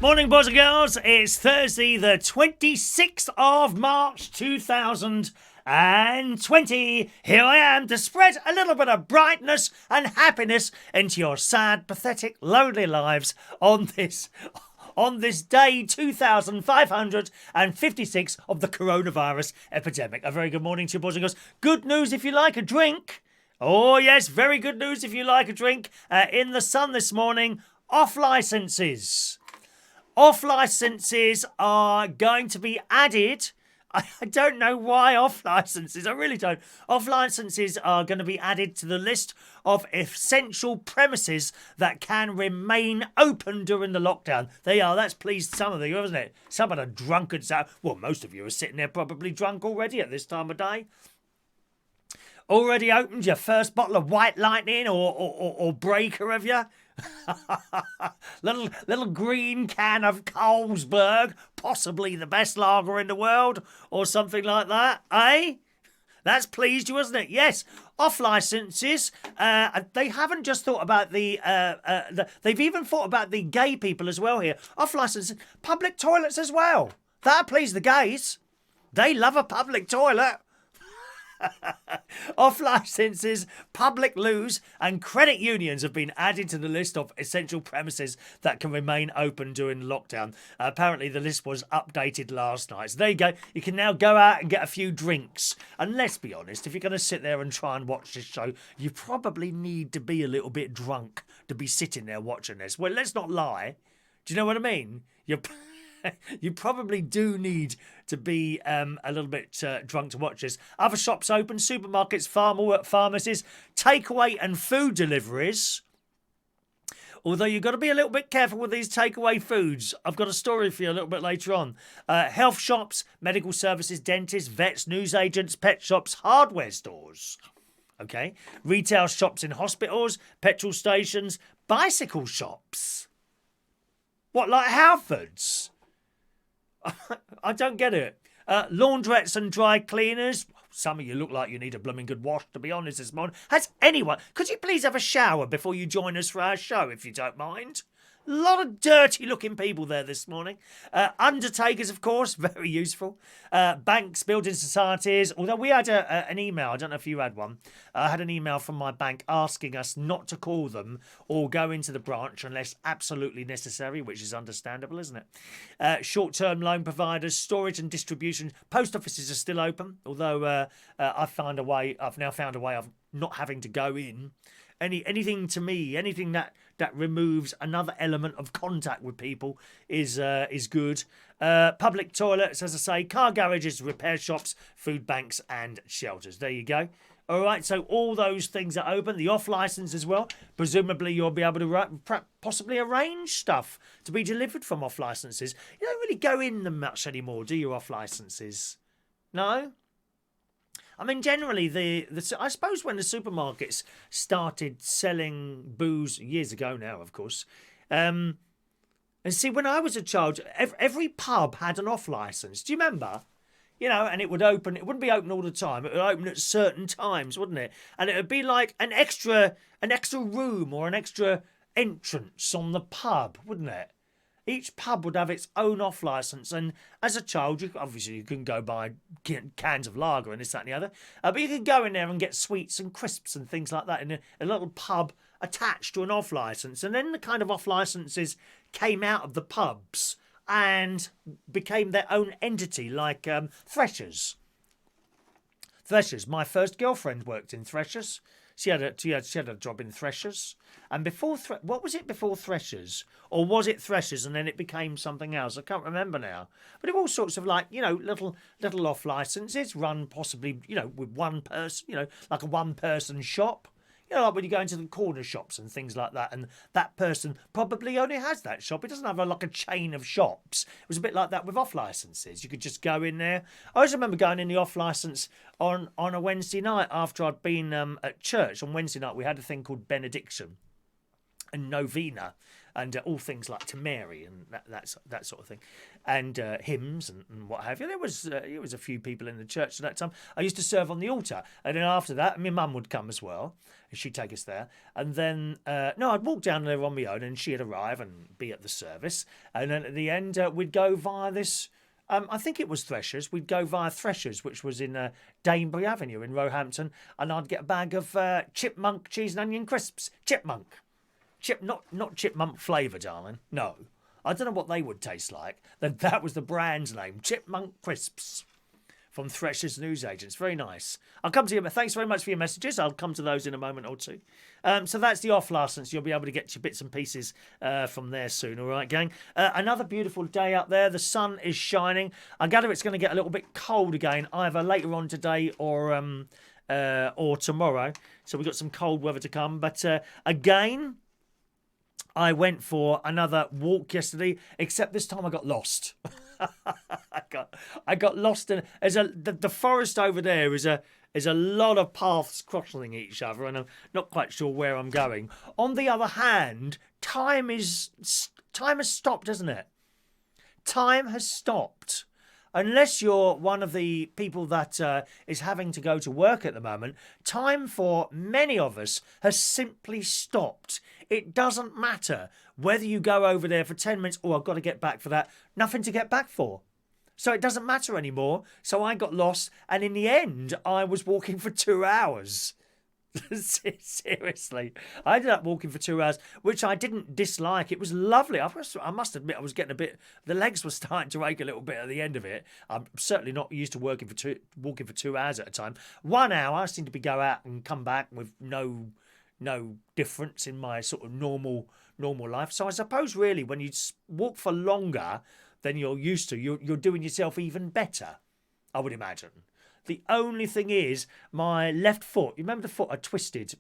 Morning, boys and girls. It's Thursday, the 26th of March, 2020. Here I am to spread a little bit of brightness and happiness into your sad, pathetic, lonely lives on this day 2556 of the coronavirus epidemic. A very good morning to you, boys and girls. Good news if you like a drink. Oh, yes, very good news if you like a drink. In the sun this morning, off licences. Off licences are going to be added. I don't know why off licences. I really don't. Off licences are going to be added to the list of essential premises that can remain open during the lockdown. They are. That's pleased some of you, hasn't it? Some of the drunkards out. Well, most of you are sitting there probably drunk already at this time of day. Already opened your first bottle of White Lightning or Breaker, have you? little green can of Carlsberg, possibly the best lager in the world, or something like that, eh? That's pleased you, hasn't it? Yes, off licences. They haven't just thought about they've even thought about the gay people as well here. Off licences, public toilets as well. That'll please the gays. They love a public toilet. Off licences, public loos and credit unions have been added to the list of essential premises that can remain open during lockdown. Apparently the list was updated last night. So there you go. You can now go out and get a few drinks. And let's be honest, if you're going to sit there and try and watch this show, you probably need to be a little bit drunk to be sitting there watching this. Well, let's not lie. Do you know what I mean? You probably do need to be a little bit drunk to watch this. Other shops open, supermarkets, pharmacies, takeaway and food deliveries. Although you've got to be a little bit careful with these takeaway foods. I've got a story for you a little bit later on. Health shops, medical services, dentists, vets, newsagents, pet shops, hardware stores. Okay. Retail shops in hospitals, petrol stations, bicycle shops. What, like Halfords? I don't get it. Laundrettes and dry cleaners. Some of you look like you need a blooming good wash, to be honest, this morning. Has anyone... Could you please have a shower before you join us for our show, if you don't mind? A lot of dirty-looking people there this morning. Undertakers, of course, very useful. Banks, building societies. Although we had an email, I don't know if you had one. I had an email from my bank asking us not to call them or go into the branch unless absolutely necessary, which is understandable, isn't it? Short-term loan providers, storage and distribution. Post offices are still open, although I've now found a way of not having to go in. Anything to me, anything that removes another element of contact with people is good. Public toilets, as I say, car garages, repair shops, food banks and shelters. There you go. All right, so all those things are open. The off licence as well. Presumably you'll be able to possibly arrange stuff to be delivered from off licences. You don't really go in them much anymore, do you, off licences? No? I mean, generally, I suppose when the supermarkets started selling booze years ago now, of course. And see, when I was a child, every pub had an off licence. Do you remember? You know, and it would open. It wouldn't be open all the time. It would open at certain times, wouldn't it? And it would be like an extra room or an extra entrance on the pub, wouldn't it? Each pub would have its own off licence, and as a child, you can go buy cans of lager and this, that and the other, but you could go in there and get sweets and crisps and things like that in a little pub attached to an off licence. And then the kind of off licences came out of the pubs and became their own entity, like Threshers. My first girlfriend worked in Threshers. She had a job in Threshers. And before what was it before Threshers? Or was it Threshers and then it became something else? I can't remember now. But it all sorts of like, little off licences run possibly, with one person, like a one-person shop. Like when you go into the corner shops and things like that, and that person probably only has that shop. It doesn't have like a chain of shops. It was a bit like that with off licences. You could just go in there. I always remember going in the off licence on a Wednesday night after I'd been at church. On Wednesday night we had a thing called benediction. novena, and all things like to Mary and that sort of thing, and hymns and what have you. There was a few people in the church at that time. I used to serve on the altar, and then after that, my mum would come as well, and she'd take us there. And then no, I'd walk down there on my own, and she'd arrive and be at the service. And then at the end, we'd go via this. I think it was Threshers. We'd go via Threshers, which was in Danebury Avenue in Roehampton, and I'd get a bag of chipmunk cheese and onion crisps. Chipmunk. Not chipmunk flavour, darling. No. I don't know what they would taste like. Then that was the brand's name. Chipmunk crisps from Threshers Newsagents. Very nice. I'll come to you. Thanks very much for your messages. I'll come to those in a moment or two. So that's the off licence. You'll be able to get your bits and pieces from there soon. All right, gang. Another beautiful day out there. The sun is shining. I gather it's going to get a little bit cold again, either later on today or tomorrow. So we've got some cold weather to come. But again, I went for another walk yesterday, except this time I got lost. I got lost in the forest over there is a lot of paths crossing each other, and I'm not quite sure where I'm going. On the other hand, time has stopped, hasn't it? Time has stopped. Unless you're one of the people that is having to go to work at the moment, time for many of us has simply stopped. It doesn't matter whether you go over there for 10 minutes, or I've got to get back for that. Nothing to get back for. So it doesn't matter anymore. So I got lost, and in the end, I was walking for 2 hours. Seriously, I ended up walking for 2 hours, which I didn't dislike. It was lovely. I must admit, I was getting the legs were starting to ache a little bit at the end of it. I'm certainly not used to walking for 2 hours at a time. 1 hour, I seem to be go out and come back with no difference in my sort of normal life. So I suppose really when you walk for longer than you're used to, you're doing yourself even better, I would imagine. The only thing is, my left foot, you remember the foot I twisted?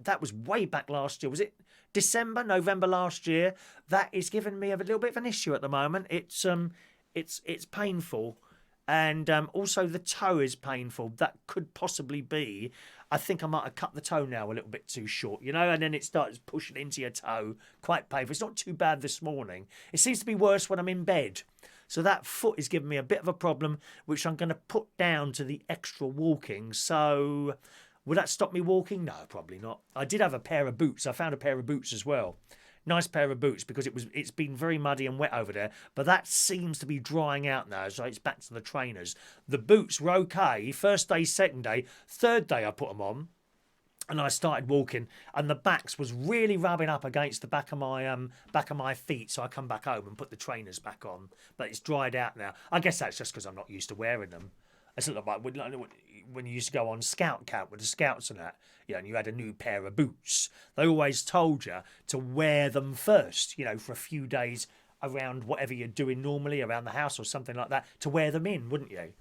That was way back last year. Was it November last year? That is giving me a little bit of an issue at the moment. It's painful. And also the toe is painful. That could possibly be, I think I might have cut the toenail a little bit too short, and then it starts pushing into your toe. Quite painful. It's not too bad this morning. It seems to be worse when I'm in bed. So that foot is giving me a bit of a problem, which I'm going to put down to the extra walking. So would that stop me walking? No, probably not. I did have a pair of boots. I found a pair of boots as well. Nice pair of boots, because it's been very muddy and wet over there. But that seems to be drying out now, so it's back to the trainers. The boots were okay. First day, second day. Third day I put them on, and I started walking, and the backs was really rubbing up against the back of my feet. So I come back home and put the trainers back on, but it's dried out now. I guess that's just because I'm not used to wearing them. It's a little like when you used to go on scout camp with the scouts and that, and you had a new pair of boots. They always told you to wear them first, for a few days around whatever you're doing normally around the house or something like that, to wear them in, wouldn't you?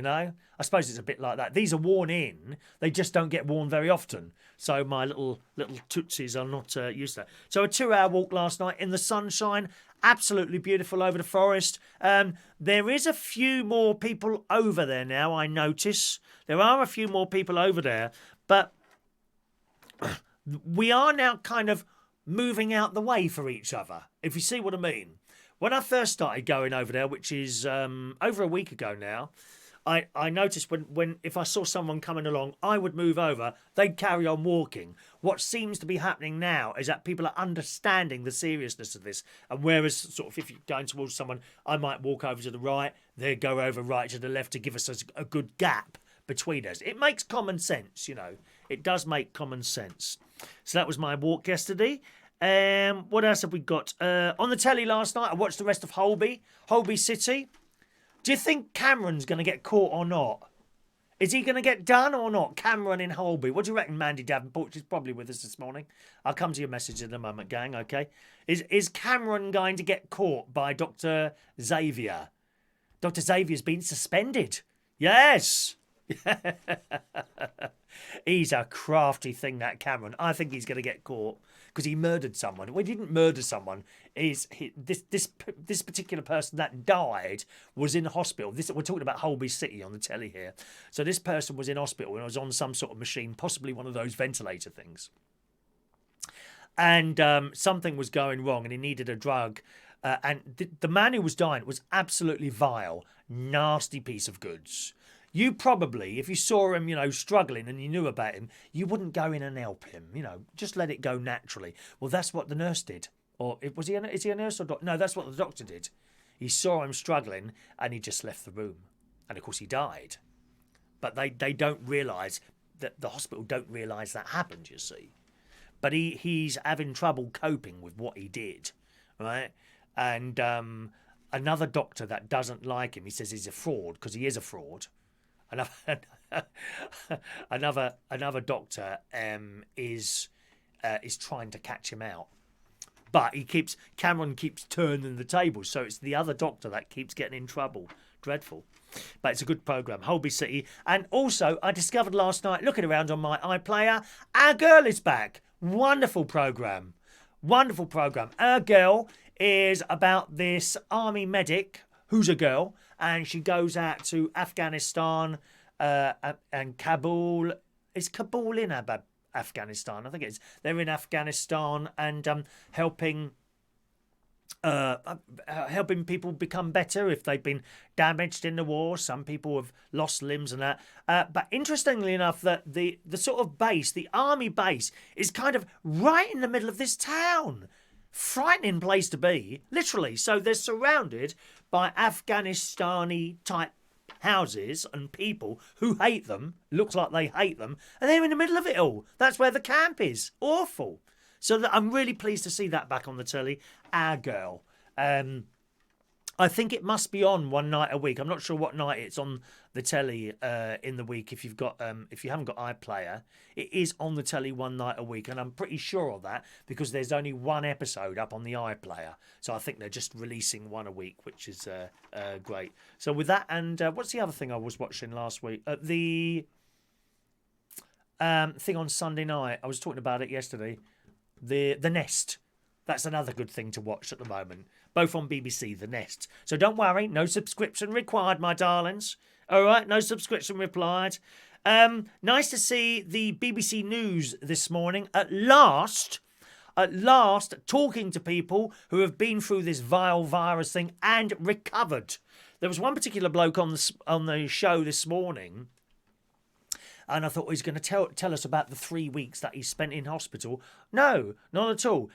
I suppose it's a bit like that. These are worn in. They just don't get worn very often. So my little tootsies are not used to that. So a 2 hour walk last night in the sunshine. Absolutely beautiful over the forest. There is a few more people over there now, I notice. There are a few more people over there. But we are now kind of moving out the way for each other, if you see what I mean. When I first started going over there, which is over a week ago now, I noticed when if I saw someone coming along, I would move over, they'd carry on walking. What seems to be happening now is that people are understanding the seriousness of this. And whereas sort of if you're going towards someone, I might walk over to the right, they'd go over right to the left to give us a good gap between us. It makes common sense, It does make common sense. So that was my walk yesterday. What else have we got? On the telly last night, I watched the rest of Holby City. Do you think Cameron's going to get caught or not? Is he going to get done or not? Cameron in Holby. What do you reckon, Mandy Davenport? She's probably with us this morning. I'll come to your message in a moment, gang, okay? Is Cameron going to get caught by Dr. Xavier? Dr. Xavier's been suspended. Yes. He's a crafty thing, that Cameron. I think he's going to get caught because he murdered someone. Well, he didn't murder someone. This particular person that died was in hospital. We're talking about Holby City on the telly here. So this person was in hospital and was on some sort of machine, possibly one of those ventilator things. and something was going wrong and he needed a drug. And the man who was dying was absolutely vile, nasty piece of goods. You probably, if you saw him, struggling and you knew about him, you wouldn't go in and help him, just let it go naturally. Well, that's what the nurse did. Or is he a nurse or doctor? No, that's what the doctor did. He saw him struggling and he just left the room. And of course he died. But they don't realise, that the hospital don't realise that happened, you see. But he's having trouble coping with what he did, right? And another doctor that doesn't like him, he says he's a fraud, because he is a fraud. Another doctor is trying to catch him out. But Cameron keeps turning the tables, so it's the other doctor that keeps getting in trouble. Dreadful. But it's a good programme, Holby City. And also, I discovered last night, looking around on my iPlayer, Our Girl is back. Wonderful programme. Wonderful programme. Our Girl is about this army medic who's a girl, and she goes out to Afghanistan and Kabul. Is Kabul in Afghanistan? I think it is. They're in Afghanistan and helping people become better if they've been damaged in the war. Some people have lost limbs and that. But interestingly enough, that the sort of base, the army base, is kind of right in the middle of this town. Frightening place to be, literally. So they're surrounded by Afghanistani type houses and people who hate them. Looks like they hate them, and they're in the middle of it all. That's where the camp is. Awful. So I'm really pleased to see that back on the telly. Our Girl. I think it must be on one night a week. I'm not sure what night it's on the telly in the week. If you haven't got iPlayer, it is on the telly one night a week, and I'm pretty sure of that because there's only one episode up on the iPlayer. So I think they're just releasing one a week, which is great. So with that, and what's the other thing I was watching last week? The thing on Sunday night. I was talking about it yesterday. The Nest. That's another good thing to watch at the moment. Both on BBC, The Nest. So don't worry, no subscription required, my darlings. All right, no subscription required. Nice to see the BBC News this morning. At last, talking to people who have been through this vile virus thing and recovered. There was one particular bloke on the show this morning, and I thought he's going to tell us about the 3 weeks that he spent in hospital. No, not at all.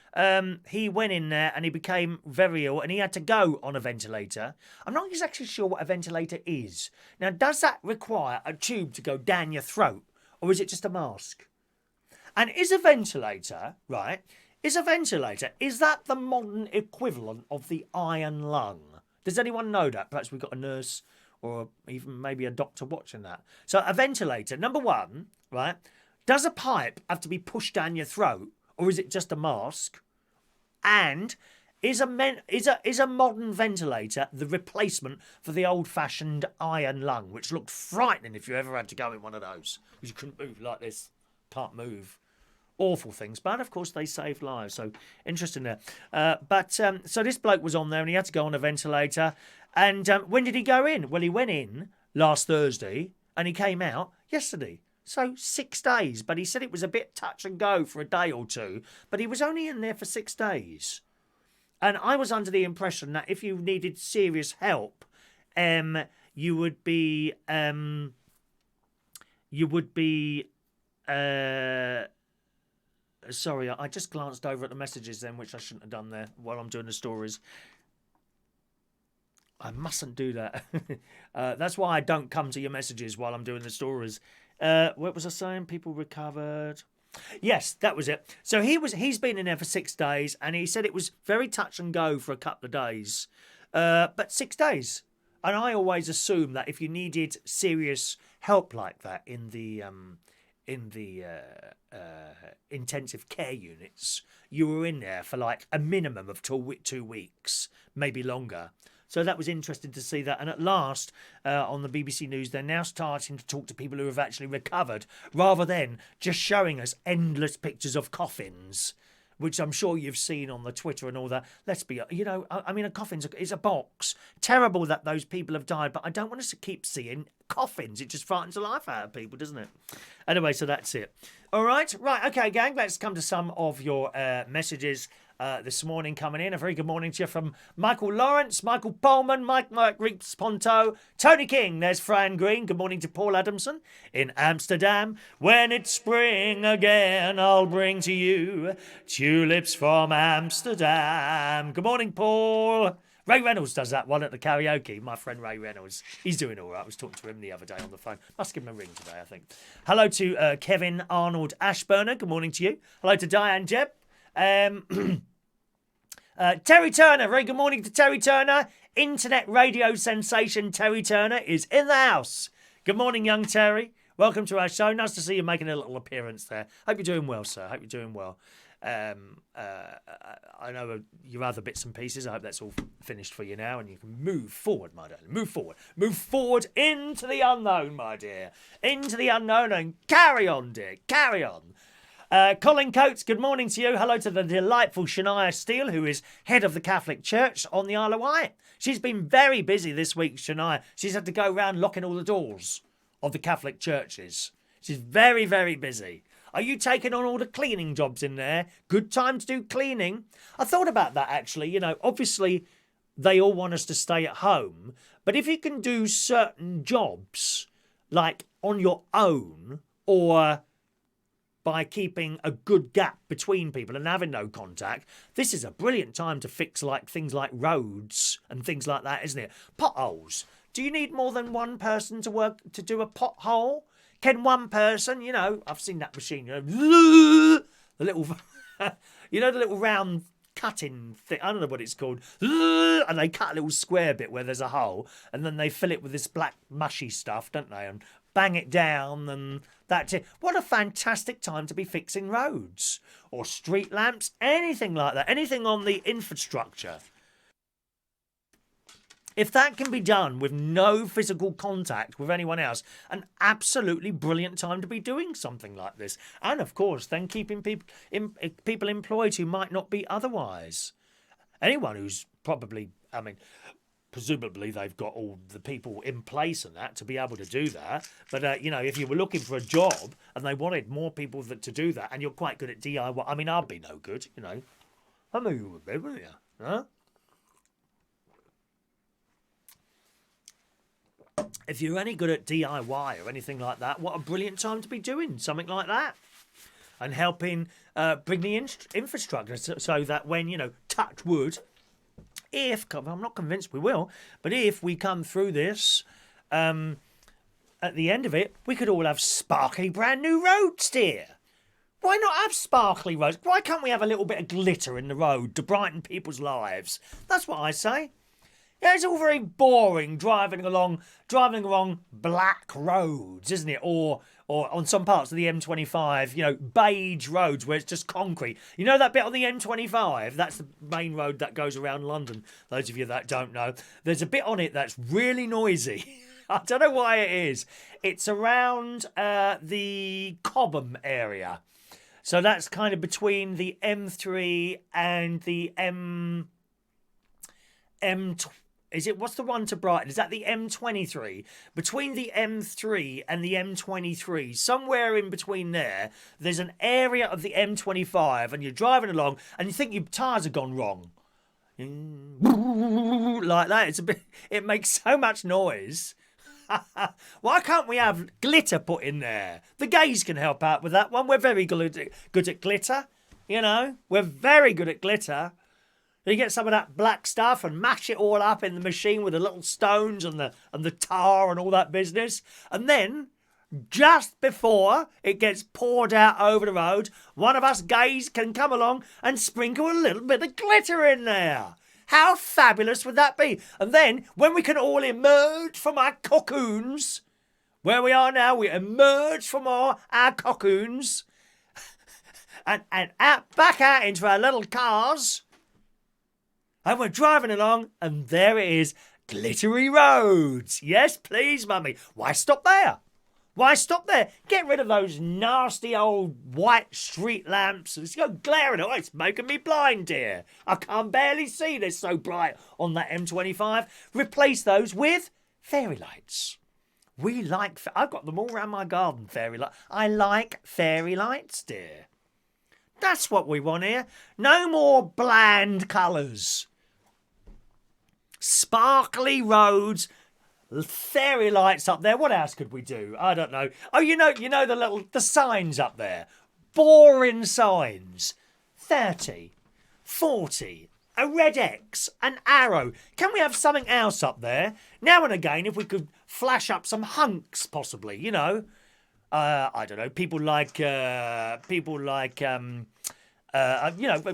He went in there and he became very ill and he had to go on a ventilator. I'm not exactly sure what a ventilator is. Now, does that require a tube to go down your throat, or is it just a mask? And is a ventilator, is that the modern equivalent of the iron lung? Does anyone know that? Perhaps we've got a nurse or even maybe a doctor watching that. So a ventilator, number one, does a pipe have to be pushed down your throat, or is it just a mask? And is a modern ventilator the replacement for the old-fashioned iron lung, which looked frightening if you ever had to go in one of those, because you couldn't move like this, can't move. Awful things, but of course they saved lives, so interesting there. So this bloke was on there and he had to go on a ventilator. And when did he go in? Well, he went in last Thursday and he came out yesterday. So 6 days, but he said it was a bit touch and go for a day or two, but he was only in there for 6 days. And I was under the impression that if you needed serious help, you would be sorry, I just glanced over at the messages then, which I shouldn't have done there while I'm doing the stories. I mustn't do that. That's why I don't come to your messages while I'm doing the stories. What was I saying? People recovered. Yes, that was it. So he's been in there for 6 days, and he said it was very touch and go for a couple of days. But 6 days. And I always assume that if you needed serious help like that in the intensive care units, you were in there for like a minimum of 2 weeks, maybe longer. So that was interesting to see that. And at last, on the BBC News, they're now starting to talk to people who have actually recovered, rather than just showing us endless pictures of coffins, which I'm sure you've seen on the Twitter and all that. Let's be, a coffin is a box. Terrible that those people have died, but I don't want us to keep seeing coffins. It just frightens the life out of people, doesn't it? Anyway, so that's it. All right. Right. Okay, gang. Let's come to some of your messages this morning coming in. A very good morning to you from Michael Lawrence, Michael Pullman, Mike Reeps Ponto, Tony King. There's Fran Green. Good morning to Paul Adamson in Amsterdam. When it's spring again, I'll bring to you tulips from Amsterdam. Good morning, Paul. Ray Reynolds does that one at the karaoke. My friend Ray Reynolds. He's doing all right. I was talking to him the other day on the phone. Must give him a ring today, I think. Hello to Kevin Arnold Ashburner. Good morning to you. Hello to Diane Jebb. Terry Turner. Very good morning to Terry Turner. Internet radio sensation Terry Turner is in the house. Good morning, young Terry. Welcome to our show. Nice to see you making a little appearance there. Hope you're doing well, sir. Hope you're doing well. I know your other bits and pieces. I hope that's all finished for you now and you can move forward, my darling. Move forward. Move forward into the unknown, my dear. Into the unknown and carry on, dear. Carry on. Colin Coates, good morning to you. Hello to the delightful Shania Steele, who is head of the Catholic Church on the Isle of Wight. She's been very busy this week, Shania. She's had to go around locking all the doors of the Catholic churches. She's very, very busy. Are you taking on all the cleaning jobs in there? Good time to do cleaning. I thought about that, actually. You know, obviously, they all want us to stay at home. But if you can do certain jobs, like on your own, or by keeping a good gap between people and having no contact, this is a brilliant time to fix like things like roads and things like that, isn't it? Potholes. Do you need more than one person to work to do a pothole? Can one person, you know, I've seen that machine, you know, the little, you know, the little round cutting thing, I don't know what it's called, and they cut a little square bit where there's a hole, and then they fill it with this black mushy stuff, don't they, and bang it down, and that's it. What a fantastic time to be fixing roads, or street lamps, anything like that, anything on the infrastructure. If that can be done with no physical contact with anyone else, an absolutely brilliant time to be doing something like this. And of course, then keeping people employed who might not be otherwise. Anyone who's probably, I mean, presumably they've got all the people in place and that to be able to do that. But, you know, if you were looking for a job and they wanted more people to do that, and you're quite good at DIY, I mean, I'd be no good, you know. I know you would be, wouldn't you? Huh? If you're any good at DIY or anything like that, what a brilliant time to be doing something like that. And helping bring the infrastructure so that when, you know, touch wood, if, I'm not convinced we will, but if we come through this, at the end of it, we could all have sparkly brand new roads, dear. Why not have sparkly roads? Why can't we have a little bit of glitter in the road to brighten people's lives? That's what I say. Yeah, it's all very boring driving along black roads, isn't it? Or on some parts of the M25, you know, beige roads where it's just concrete. You know that bit on the M25? That's the main road that goes around London. Those of you that don't know. There's a bit on it that's really noisy. I don't know why it is. It's around the Cobham area. So that's kind of between the M3 and the M20. Is it, what's the one to Brighton? Is that the M23? Between the M3 and the M23, somewhere in between there, there's an area of the M25 and you're driving along and you think your tyres have gone wrong. Like that. It makes so much noise. Why can't we have glitter put in there? The gays can help out with that one. We're very good at glitter. You know, we're very good at glitter. You get some of that black stuff and mash it all up in the machine with the little stones and the tar and all that business. And then, just before it gets poured out over the road, one of us gays can come along and sprinkle a little bit of glitter in there. How fabulous would that be? And then, when we can all emerge from our cocoons, where we are now, we emerge from our cocoons and back out into our little cars. And we're driving along, and there it is, glittery roads. Yes, please, mummy. Why stop there? Why stop there? Get rid of those nasty old white street lamps. It's glaring. Oh, it's making me blind, dear. I can't barely see. They're so bright on that M25. Replace those with fairy lights. I've got them all around my garden, fairy light. I like fairy lights, dear. That's what we want here. No more bland colours. Sparkly roads, fairy lights up there. What else could we do? I don't know. Oh, you know the signs up there. Boring signs. 30, 40, a red X, an arrow. Can we have something else up there? Now and again, if we could flash up some hunks, possibly, you know. I don't know, people like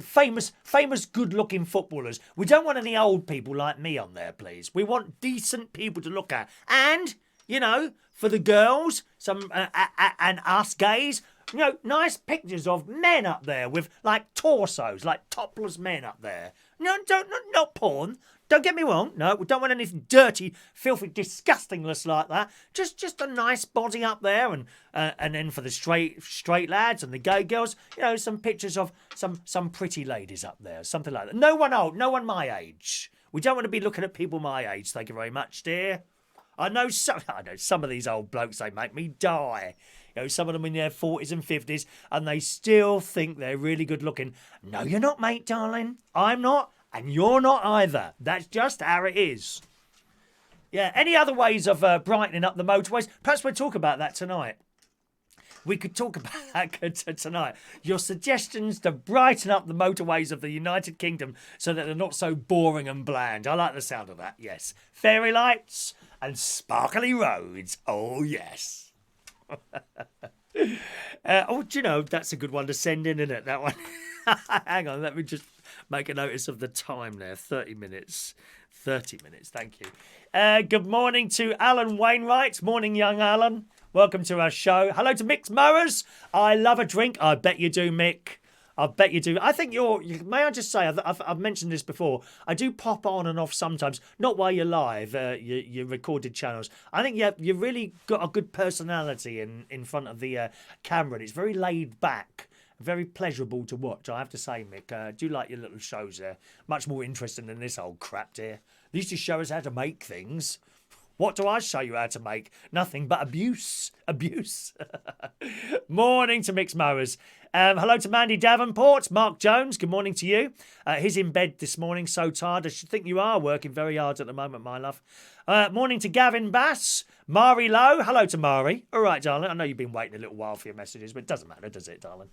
famous good-looking footballers. We don't want any old people like me on there, please. We want decent people to look at. And, you know, for the girls, some and us gays, you know, nice pictures of men up there with, like, torsos, like topless men up there. No, not porn. Don't get me wrong. No, we don't want anything dirty, filthy, disgustingness like that. Just a nice body up there, and then for the straight lads and the gay girls, you know, some pictures of some pretty ladies up there, something like that. No one old, no one my age. We don't want to be looking at people my age. Thank you very much, dear. I know some of these old blokes. They make me die. You know, some of them in their 40s and 50s, and they still think they're really good looking. No, you're not, mate, darling. I'm not. And you're not either. That's just how it is. Yeah, any other ways of brightening up the motorways? Perhaps we'll talk about that tonight. We could talk about that tonight. Your suggestions to brighten up the motorways of the United Kingdom so that they're not so boring and bland. I like the sound of that, yes. Fairy lights and sparkly roads. Oh, yes. Do you know, that's a good one to send in, isn't it, that one? Hang on, let me just make a notice of the time there. 30 minutes. 30 minutes, thank you. Good morning to Alan Wainwright. Morning, young Alan. Welcome to our show. Hello to Mick Mowers. I love a drink. I bet you do, Mick. I bet you do. I think may I just say, I've mentioned this before, I do pop on and off sometimes, not while you're live, your recorded channels. I think you've really got a good personality in front of the camera, and it's very laid back. Very pleasurable to watch, I have to say, Mick. I do like your little shows there. Much more interesting than this old crap, dear. They used to show us how to make things. What do I show you how to make? Nothing but abuse. Abuse. Morning to Mick Mowers. Hello to Mandy Davenport. Mark Jones, good morning to you. He's in bed this morning, so tired. I should think you are working very hard at the moment, my love. Morning to Gavin Bass. Mari Lowe. Hello to Mari. All right, darling. I know you've been waiting a little while for your messages, but it doesn't matter, does it, darling?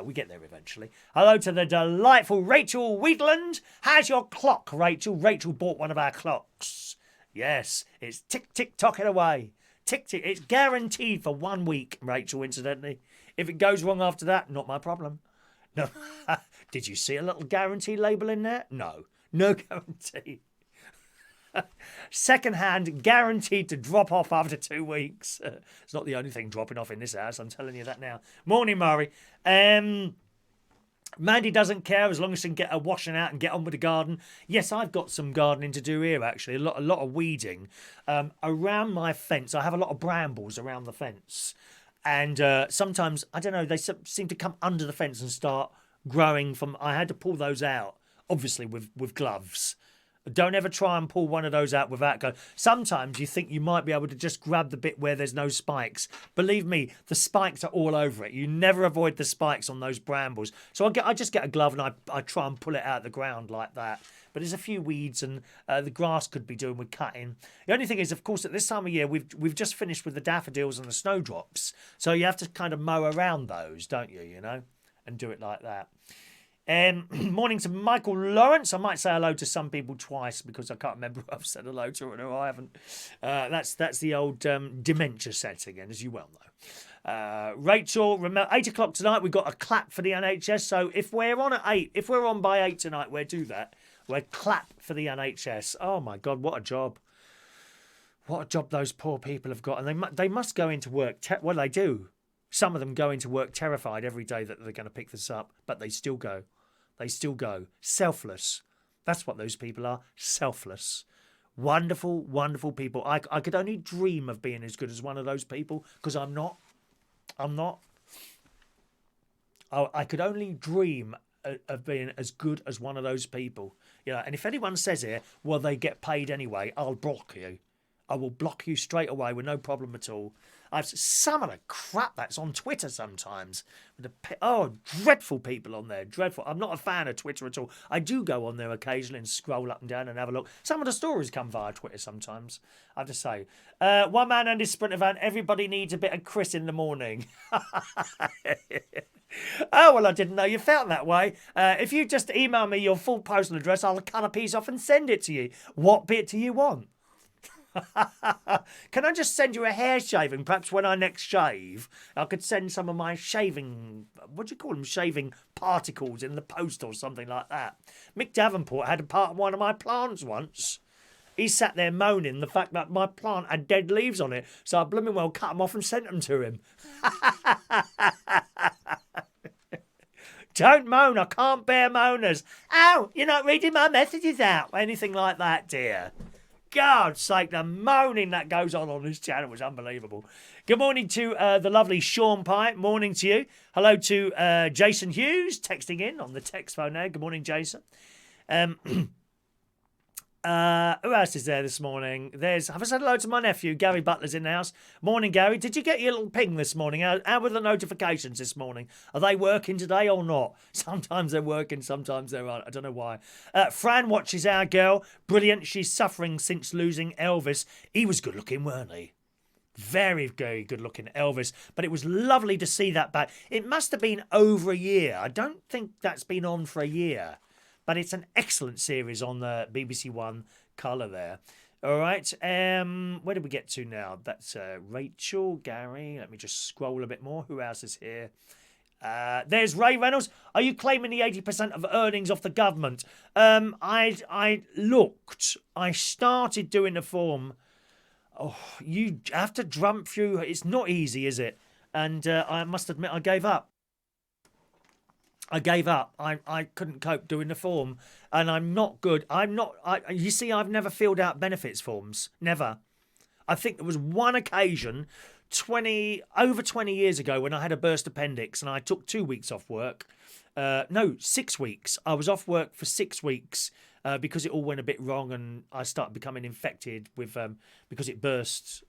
We get there eventually. Hello to the delightful Rachel Wheatland. How's your clock, Rachel? Rachel bought one of our clocks. Yes, it's tick-tick-tocking away. Tick-tick. It's guaranteed for 1 week, Rachel, incidentally. If it goes wrong after that, not my problem. No. Did you see a little guarantee label in there? No. No guarantee. Second-hand, guaranteed to drop off after 2 weeks. It's not the only thing dropping off in this house, I'm telling you that now. Morning, Murray. Mandy doesn't care as long as she can get her washing out and get on with the garden. Yes, I've got some gardening to do here, actually. A lot of weeding. Around my fence, I have a lot of brambles around the fence. And sometimes, I don't know, they seem to come under the fence and start growing from... I had to pull those out, obviously, with gloves. Don't ever try and pull one of those out without going. Sometimes you think you might be able to just grab the bit where there's no spikes. Believe me, the spikes are all over it. You never avoid the spikes on those brambles. So I just get a glove and I try and pull it out of the ground like that. But there's a few weeds and the grass could be doing with cutting. The only thing is, of course, at this time of year, we've just finished with the daffodils and the snowdrops. So you have to kind of mow around those, don't you, you know, and do it like that. Morning to Michael Lawrence. I might say hello to some people twice because I can't remember who I've said hello to and who I haven't. That's the old dementia set again, as you well know. Rachel, remember 8 o'clock tonight. We've got a clap for the NHS. So if we're on at 8, if we're on by 8 tonight, we'll do that. We'll clap for the NHS. Oh my God, what a job! What a job those poor people have got, and they must go into work. Well, they do. Some of them go into work terrified every day that they're going to pick this up, but they still go. They still go. Selfless. That's what those people are. Selfless. Wonderful, wonderful people. I could only dream of being as good as one of those people because I'm not. I'm not. I could only dream of being as good as one of those people. You know, and if anyone says here, well, they get paid anyway, I'll block you. I will block you straight away with no problem at all. Some of the crap that's on Twitter sometimes. Dreadful people on there. Dreadful. I'm not a fan of Twitter at all. I do go on there occasionally and scroll up and down and have a look. Some of the stories come via Twitter sometimes, I have to say. One man and his Sprinter van. Everybody needs a bit of Chris in the morning. Oh, well, I didn't know you felt that way. If you just email me your full postal address, I'll cut a piece off and send it to you. What bit do you want? Can I just send you a hair shaving? Perhaps when I next shave, I could send some of my shaving, what do you call them, shaving particles in the post or something like that. Mick Davenport had a part of one of my plants once. He sat there moaning the fact that my plant had dead leaves on it, so I blooming well cut them off and sent them to him. Don't moan, I can't bear moaners. Oh, you're not reading my messages out. Anything like that, dear. God's sake, the moaning that goes on this channel was unbelievable. Good morning to the lovely Sean Pye. Morning to you. Hello to Jason Hughes, texting in on the text phone there. Good morning, Jason. Who else is there this morning? Have I said hello to my nephew? Gary Butler's in the house. Morning, Gary. Did you get your little ping this morning? How were the notifications this morning? Are they working today or not? Sometimes they're working, sometimes they're not. I don't know why. Fran watches our girl. Brilliant. She's suffering since losing Elvis. He was good looking, weren't he? Very, very good looking, Elvis. But it was lovely to see that back. It must have been over a year. I don't think that's been on for a year. But it's an excellent series on the BBC One colour there. All right. Where did we get to now? That's Rachel, Gary. Let me just scroll a bit more. Who else is here? There's Ray Reynolds. Are you claiming the 80% of earnings off the government? I looked. I started doing the form. Oh, you have to jump through. It's not easy, is it? And I must admit, I gave up. I couldn't cope doing the form, and I'm not good. You see, I've never filled out benefits forms. Never. I think there was one occasion, over 20 years ago, when I had a burst appendix and I took 2 weeks off work. 6 weeks. I was off work for 6 weeks because it all went a bit wrong, and I started becoming infected with because it burst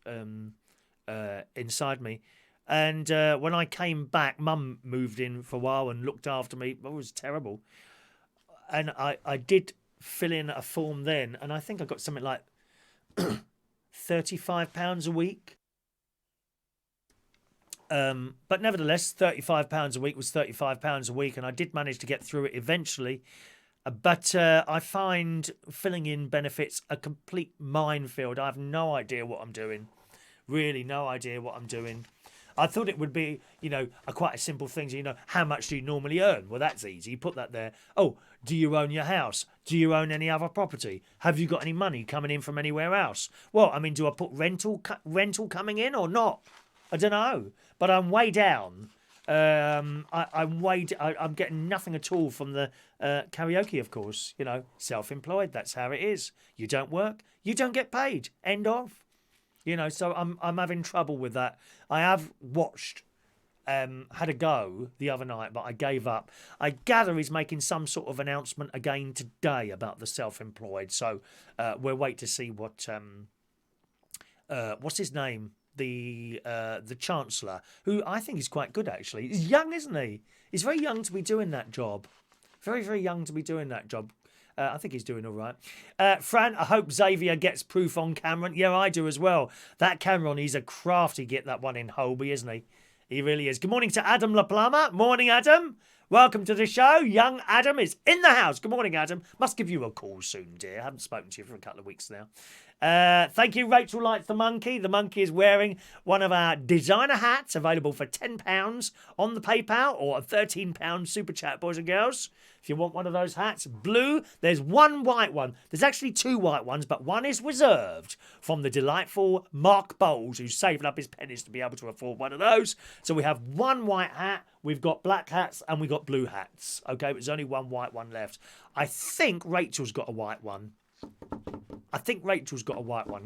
inside me. And when I came back, Mum moved in for a while and looked after me. It was terrible. And I did fill in a form then, and I think I got something like £35 a week. But nevertheless, £35 a week was £35 a week, and I did manage to get through it eventually. But I find filling in benefits a complete minefield. I have no idea what I'm doing. Really, no idea what I'm doing. I thought it would be, quite a simple thing. How much do you normally earn? Well, that's easy. You put that there. Oh, do you own your house? Do you own any other property? Have you got any money coming in from anywhere else? Well, I mean, do I put rental coming in or not? I don't know. But I'm way down. I'm getting nothing at all from the karaoke, of course. Self-employed. That's how it is. You don't work, you don't get paid. End of. So I'm having trouble with that. I have watched, had a go the other night, but I gave up. I gather he's making some sort of announcement again today about the self-employed. So we'll wait to see what's his name, the Chancellor, who I think is quite good actually. He's young, isn't he? He's very young to be doing that job. Very, very young to be doing that job. I think he's doing all right. Fran, I hope Xavier gets proof on Cameron. Yeah, I do as well. That Cameron, he's a crafty get that one in Holby, isn't he? He really is. Good morning to Adam LaPlama. Morning, Adam. Welcome to the show. Young Adam is in the house. Good morning, Adam. Must give you a call soon, dear. I haven't spoken to you for a couple of weeks now. Thank you, Rachel Likes the Monkey. The monkey is wearing one of our designer hats, available for £10 on the PayPal or a £13 super chat, boys and girls. If you want one of those hats, blue. There's one white one. There's actually two white ones, but one is reserved from the delightful Mark Bowles, who's saving up his pennies to be able to afford one of those. So we have one white hat, we've got black hats, and we've got blue hats. Okay, there's only one white one left. I think Rachel's got a white one.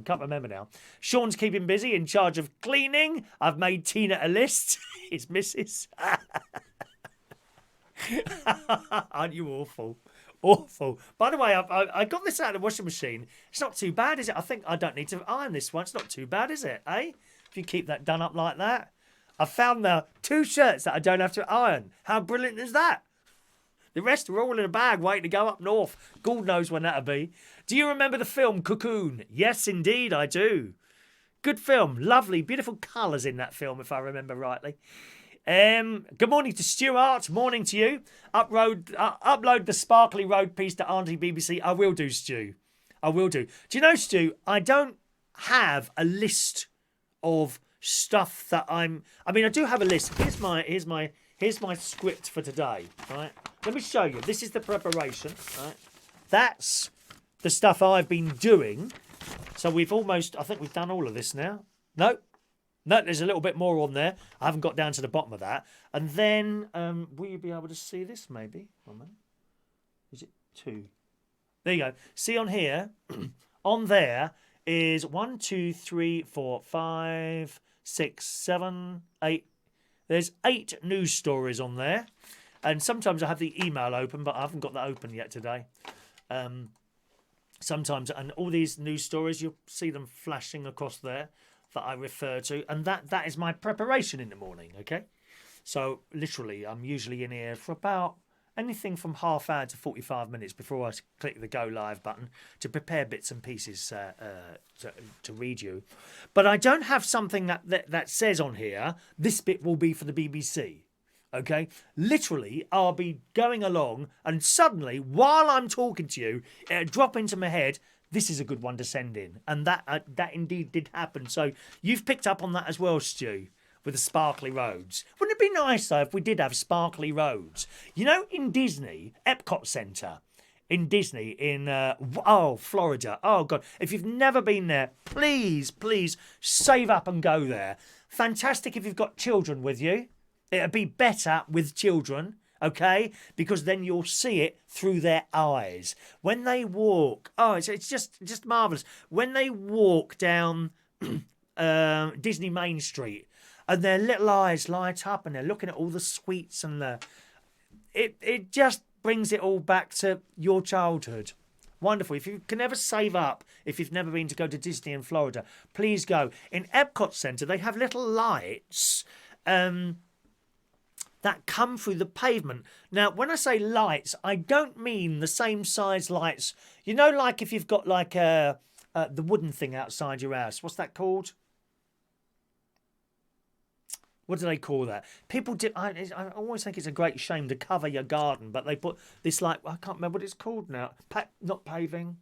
Can't remember now. Sean's keeping busy, in charge of cleaning. I've made Tina a list. His missus. Aren't you awful? Awful. By the way, I got this out of the washing machine. It's not too bad, is it? I think I don't need to iron this one. It's not too bad, is it? Eh? If you keep that done up like that. I found now 2 shirts that I don't have to iron. How brilliant is that? The rest are all in a bag waiting to go up north. God knows when that'll be. Do you remember the film Cocoon? Yes, indeed, I do. Good film. Lovely, beautiful colours in that film, if I remember rightly. Good morning to Stuart. Morning to you. Upload the Sparkly Road piece to Auntie BBC. I will do, Stu. I will do. Do you know, Stu, I don't have a list of stuff that I do have a list. Here's my script for today. Right. Let me show you. This is the preparation. Right. That's the stuff I've been doing. So I think we've done all of this now. No, there's a little bit more on there. I haven't got down to the bottom of that. And then, will you be able to see this maybe? One minute. Is it 2? There you go. See on here, on there is 1, 2, 3, 4, 5, 6, 7, 8. There's 8 news stories on there. And sometimes I have the email open, but I haven't got that open yet today. Sometimes, and all these news stories, you'll see them flashing across there that I refer to. And that is my preparation in the morning, okay? So, literally, I'm usually in here for about anything from half hour to 45 minutes before I click the go live button to prepare bits and pieces to read you. But I don't have something that says on here, this bit will be for the BBC. Okay, literally, I'll be going along, and suddenly, while I'm talking to you, it'll drop into my head. This is a good one to send in, and that indeed did happen. So you've picked up on that as well, Stu, with the sparkly roads. Wouldn't it be nice though if we did have sparkly roads? You know, in Disney, Epcot Center, in Disney, in Florida. Oh God, if you've never been there, please save up and go there. Fantastic if you've got children with you. It'd be better with children, okay? Because then you'll see it through their eyes. When they walk, it's just marvellous. When they walk down Disney Main Street and their little eyes light up and they're looking at all the sweets and it just brings it all back to your childhood. Wonderful. If you can ever save up, if you've never been to go to Disney in Florida, please go. In Epcot Center, they have little lights that come through the pavement. Now, when I say lights, I don't mean the same size lights. You know, like if you've got like the wooden thing outside your house. What's that called? What do they call that? People do. I always think it's a great shame to cover your garden, but they put this like, I can't remember what it's called now. Not paving.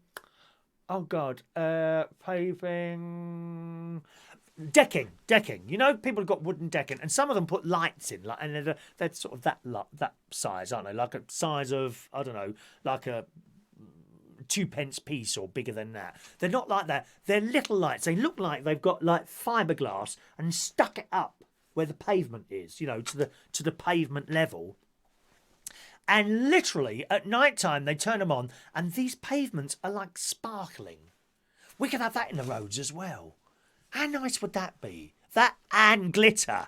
Oh God, paving. Decking. You know, people have got wooden decking, and some of them put lights in, like, and they're sort of that size, aren't they? Like a size of, I don't know, like a 2p piece or bigger than that. They're not like that. They're little lights. They look like they've got like fiberglass and stuck it up where the pavement is, you know, to the pavement level. And literally at night time they turn them on, and these pavements are like sparkling. We could have that in the roads as well. How nice would that be? That and glitter.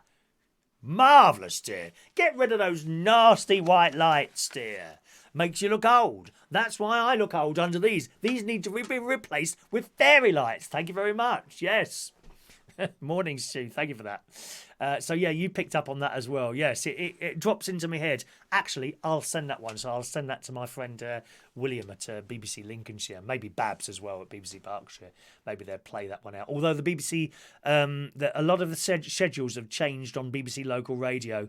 Marvellous, dear. Get rid of those nasty white lights, dear. Makes you look old. That's why I look old under these. These need to be replaced with fairy lights. Thank you very much. Yes. Morning, Stu. Thank you for that. So, yeah, you picked up on that as well. Yes, it drops into my head. Actually, I'll send that one. So I'll send that to my friend William at BBC Lincolnshire. Maybe Babs as well at BBC Berkshire. Maybe they'll play that one out. Although the BBC, a lot of the schedules have changed on BBC local radio.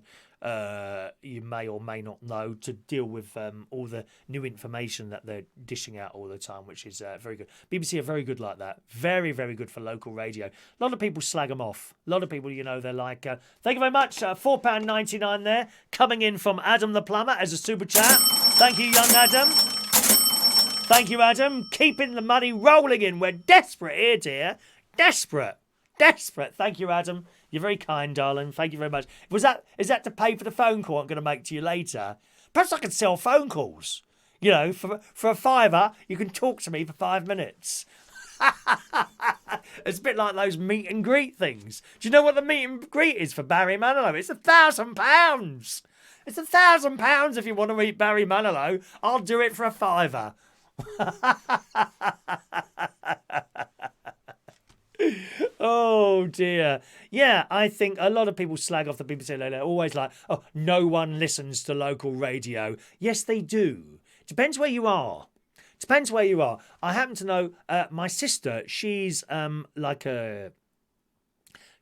You may or may not know, to deal with all the new information that they're dishing out all the time, which is very good. BBC are very good like that. Very, very good for local radio. A lot of people slag them off. A lot of people, you know, they're like, thank you very much. £4.99 there, coming in from Adam the Plumber as a super chat. Thank you, young Adam. Thank you, Adam. Keeping the money rolling in. We're desperate here, dear. Desperate. Thank you, Adam. You're very kind, darling. Thank you very much. Is that to pay for the phone call I'm going to make to you later? Perhaps I could sell phone calls. You know, for a £5, you can talk to me for 5 minutes. It's a bit like those meet and greet things. Do you know what the meet and greet is for Barry Manilow? It's £1,000. It's £1,000 if you want to meet Barry Manilow. I'll do it for a fiver. Oh dear. Yeah, I think a lot of people slag off the BBC. They're always like, oh, no one listens to local radio. Yes, they do. Depends where you are. Depends where you are. I happen to know my sister, she's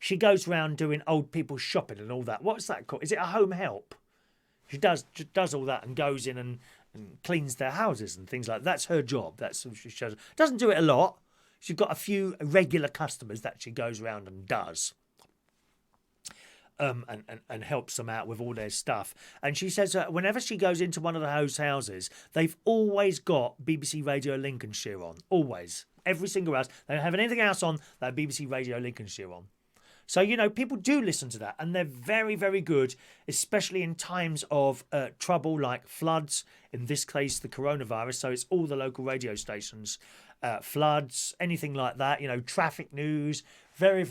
she goes around doing old people's shopping and all that. What's that called? Is it a home help? She does all that and goes in and cleans their houses and things like that. That's her job. That's what she shows. Doesn't do it a lot. She's got a few regular customers that she goes around and does. And helps them out with all their stuff. And she says that whenever she goes into one of those houses, they've always got BBC Radio Lincolnshire on. Always. Every single house. They don't have anything else on. They have BBC Radio Lincolnshire on. So, you know, people do listen to that. And they're very, very good, especially in times of trouble like floods. In this case, the coronavirus. So it's all the local radio stations. Floods, anything like that. You know, traffic news. They're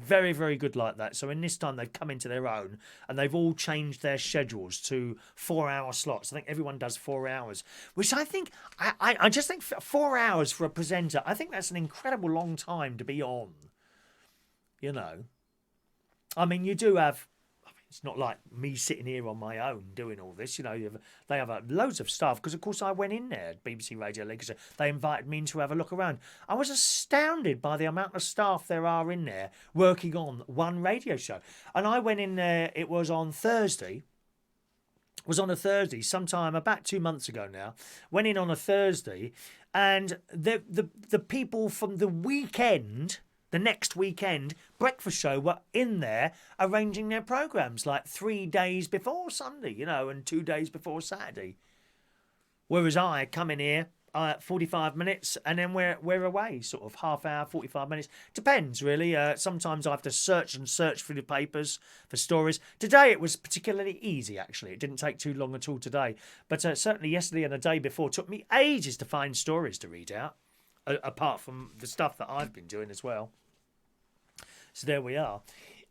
very, very good like that. So in this time, they've come into their own and they've all changed their schedules to 4-hour slots. I think everyone does 4 hours, which I think, I just think 4 hours for a presenter, I think that's an incredible long time to be on. You know, I mean, you do have, it's not like me sitting here on my own doing all this. You know, they have loads of staff because, of course, I went in there at BBC Radio Lincolnshire. They invited me in to have a look around. I was astounded by the amount of staff there are in there working on one radio show. And I went in there, it was on Thursday. It was on a Thursday, sometime about 2 months ago now. Went in on a Thursday, and the people from the weekend... The next weekend, breakfast show were in there arranging their programmes like 3 days before Sunday, you know, and 2 days before Saturday. Whereas I come in here 45 minutes and then we're away, sort of half hour, 45 minutes. Depends, really. Sometimes I have to search through the papers for stories. Today it was particularly easy, actually. It didn't take too long at all today. But certainly yesterday and the day before, it took me ages to find stories to read out, apart from the stuff that I've been doing as well. So there we are.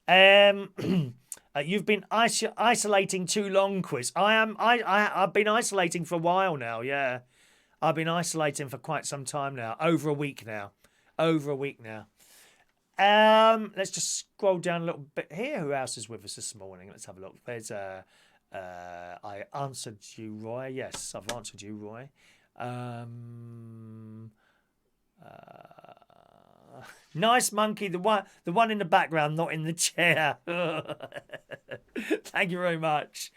You've been isolating too long, Quiz. I've been isolating for a while now. Yeah, I've been isolating for quite some time now. Over a week now. Let's just scroll down a little bit here. Who else is with us this morning? Let's have a look. There's I answered you, Roy. Yes, I've answered you, Roy. Nice monkey, the one in the background, not in the chair. Thank you very much.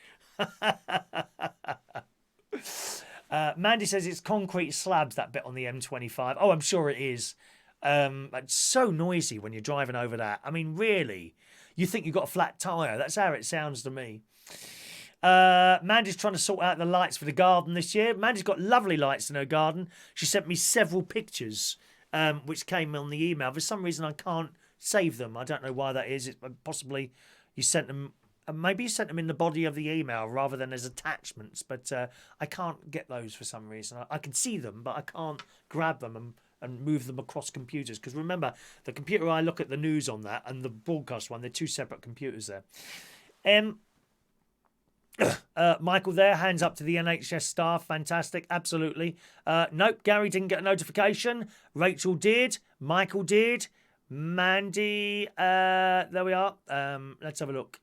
Mandy says it's concrete slabs, that bit on the M25. Oh, I'm sure it is. It's so noisy when you're driving over that. I mean, really, you think you've got a flat tyre. That's how it sounds to me. Mandy's trying to sort out the lights for the garden this year. Mandy's got lovely lights in her garden. She sent me several pictures. Which came on the email. For some reason, I can't save them. I don't know why that is. It's possibly you sent them. Maybe you sent them in the body of the email rather than as attachments. But I can't get those for some reason. I can see them, but I can't grab them and move them across computers. Because remember, the computer I look at the news on that and the broadcast one, they're two separate computers there. Michael there, hands up to the NHS staff. Fantastic, absolutely. Nope, Gary didn't get a notification. Rachel did. Michael did. Mandy, there we are. Let's have a look.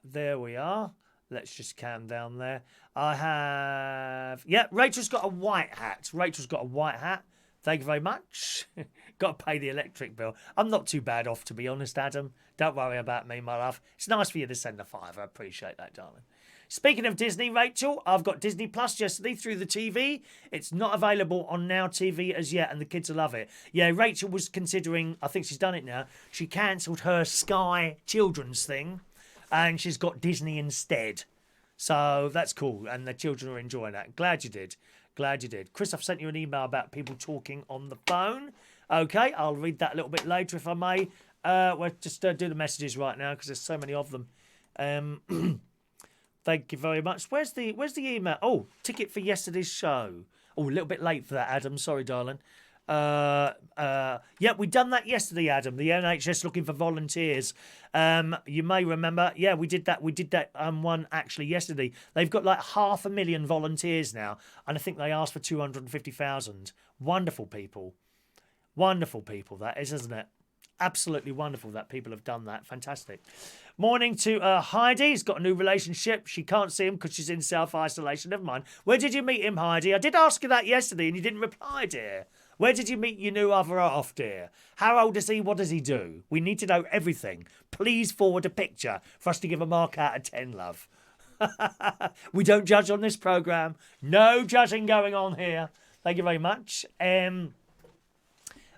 There we are. Let's just calm down there. I have... Yeah, Rachel's got a white hat. Thank you very much. Got to pay the electric bill. I'm not too bad off, to be honest, Adam. Don't worry about me, my love. It's nice for you to send a $5. I appreciate that, darling. Speaking of Disney, Rachel, I've got Disney Plus yesterday through the TV. It's not available on Now TV as yet, and the kids will love it. Yeah, Rachel was considering, I think she's done it now, she cancelled her Sky children's thing, and she's got Disney instead. So that's cool, and the children are enjoying that. Glad you did. Chris, I've sent you an email about people talking on the phone. Okay, I'll read that a little bit later if I may. We'll just do the messages right now because there's so many of them. Thank you very much. Where's the email? Oh, ticket for yesterday's show. Oh, a little bit late for that, Adam. Sorry, darling. Yeah, we done that yesterday, Adam. The NHS looking for volunteers. You may remember. Yeah, we did that. We did that one actually yesterday. They've got like 500,000 volunteers now, and I think they asked for 250,000. Wonderful people. Wonderful people, that is, isn't it? Absolutely wonderful that people have done that. Fantastic. Morning to Heidi. He's got a new relationship. She can't see him because she's in self-isolation. Never mind. Where did you meet him, Heidi? I did ask you that yesterday and you didn't reply, dear. Where did you meet your new other half, dear? How old is he? What does he do? We need to know everything. Please forward a picture for us to give a mark out of 10, love. We don't judge on this programme. No judging going on here. Thank you very much.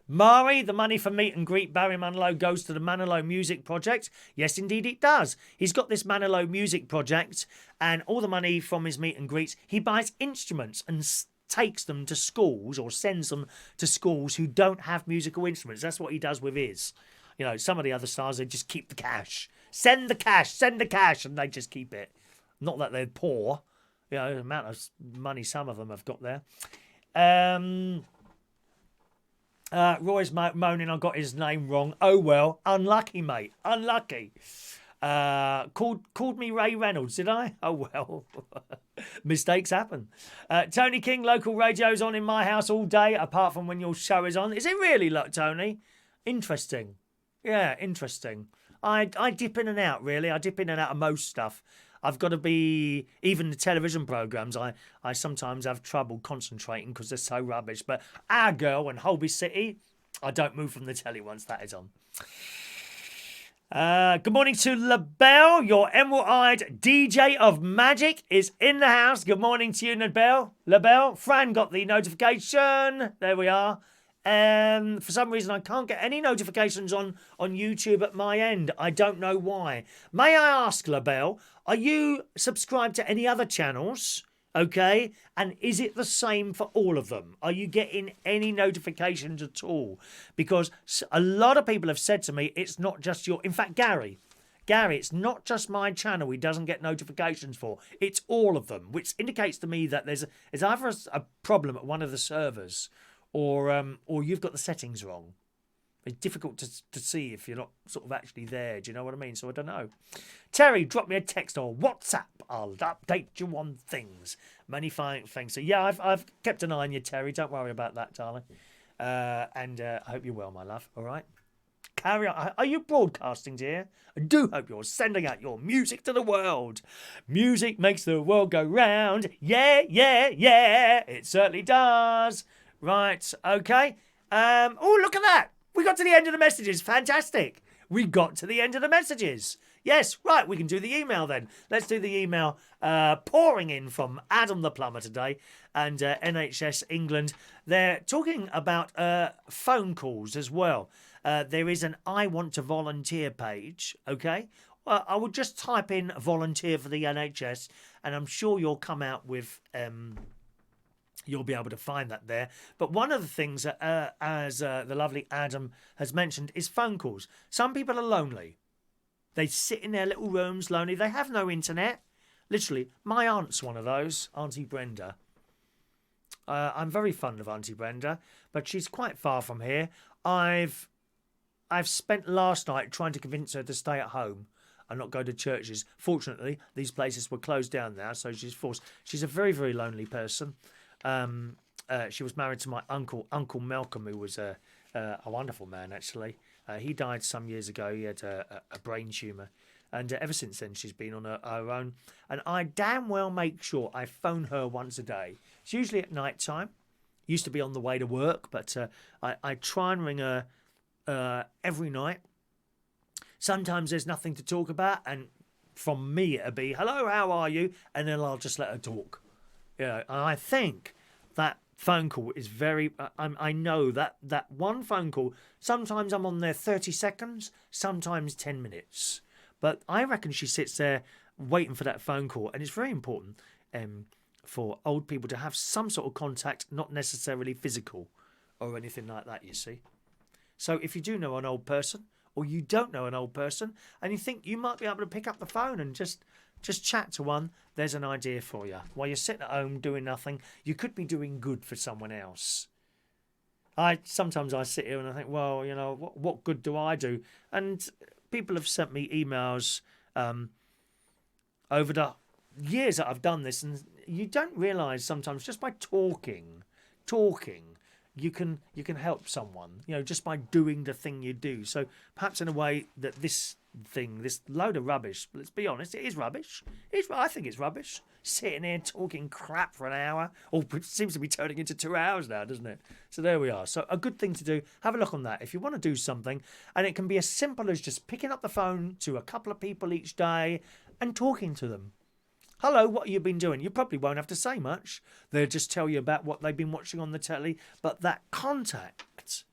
Mari, the money for meet and greet Barry Manilow goes to the Manilow Music Project. Yes, indeed it does. He's got this Manilow Music Project, and all the money from his meet and greets, he buys instruments and takes them to schools or sends them to schools who don't have musical instruments. That's what he does with his. You know, some of the other stars, they just keep the cash. Send the cash, and they just keep it. Not that they're poor. You know, the amount of money some of them have got there. Roy's moaning I got his name wrong. Oh well, unlucky, mate. Unlucky. Called me Ray Reynolds, did I? Oh well. Mistakes happen. Tony King, local radio's on in my house all day, apart from when your show is on. Is it really, look, Tony? Interesting. Yeah, interesting. I dip in and out, really. I dip in and out of most stuff. I've got to be, even the television programmes, I sometimes have trouble concentrating because they're so rubbish. But Our Girl and Holby City, I don't move from the telly once that is on. Good morning to LaBelle, your emerald-eyed DJ of magic is in the house. Good morning to you, LaBelle. Fran got the notification. There we are. For some reason, I can't get any notifications on YouTube at my end. I don't know why. May I ask, LaBelle, are you subscribed to any other channels? Okay. And is it the same for all of them? Are you getting any notifications at all? Because a lot of people have said to me, it's not just your... In fact, Gary, it's not just my channel he doesn't get notifications for. It's all of them, which indicates to me that there's either a problem at one of the servers or you've got the settings wrong. It's difficult to see if you're not sort of actually there. Do you know what I mean? So I don't know. Terry, drop me a text or WhatsApp. I'll update you on things. Many fine things. So yeah, I've kept an eye on you, Terry. Don't worry about that, darling. And I hope you're well, my love. All right. Carry on. Are you broadcasting, dear? I do hope you're sending out your music to the world. Music makes the world go round. Yeah, yeah, yeah. It certainly does. Right, okay. Oh, look at that. We got to the end of the messages. Fantastic. We got to the end of the messages. Yes, right, we can do the email then. Let's do the email pouring in from Adam the Plumber today and NHS England. They're talking about phone calls as well. There is an I Want to Volunteer page, okay? Well, I would just type in volunteer for the NHS and I'm sure you'll come out with... You'll be able to find that there. But one of the things that, as the lovely Adam has mentioned, is phone calls. Some people are lonely. They sit in their little rooms lonely. They have no internet. Literally, my aunt's one of those, Auntie Brenda. I'm very fond of Auntie Brenda, but she's quite far from here. I've spent last night trying to convince her to stay at home and not go to churches. Fortunately, these places were closed down now, so she's forced. She's a very, very lonely person. She was married to my Uncle Malcolm, who was a wonderful man, actually. He died some years ago. He had a brain tumour. And ever since then, she's been on her own. And I damn well make sure I phone her once a day. It's usually at night time. Used to be on the way to work, but I try and ring her every night. Sometimes there's nothing to talk about. And from me, it'll be, hello, how are you? And then I'll just let her talk. You know, and I think that phone call is very... I know that one phone call, sometimes I'm on there 30 seconds, sometimes 10 minutes. But I reckon she sits there waiting for that phone call. And it's very important for old people to have some sort of contact, not necessarily physical or anything like that, you see. So if you do know an old person or you don't know an old person and you think you might be able to pick up the phone and just chat to one, there's an idea for you. While you're sitting at home doing nothing, you could be doing good for someone else. Sometimes I sit here and I think, well, you know, what good do I do? And people have sent me emails over the years that I've done this, and you don't realise sometimes just by talking, you can help someone, you know, just by doing the thing you do. So perhaps in a way that this load of rubbish, let's be honest, it is rubbish. I think it's rubbish. Sitting here talking crap for an hour, or it seems to be turning into 2 hours now, doesn't it? So there we are. So a good thing to do, have a look on that. If you want to do something, and it can be as simple as just picking up the phone to a couple of people each day and talking to them. Hello, what have you been doing? You probably won't have to say much. They'll just tell you about what they've been watching on the telly. But that contact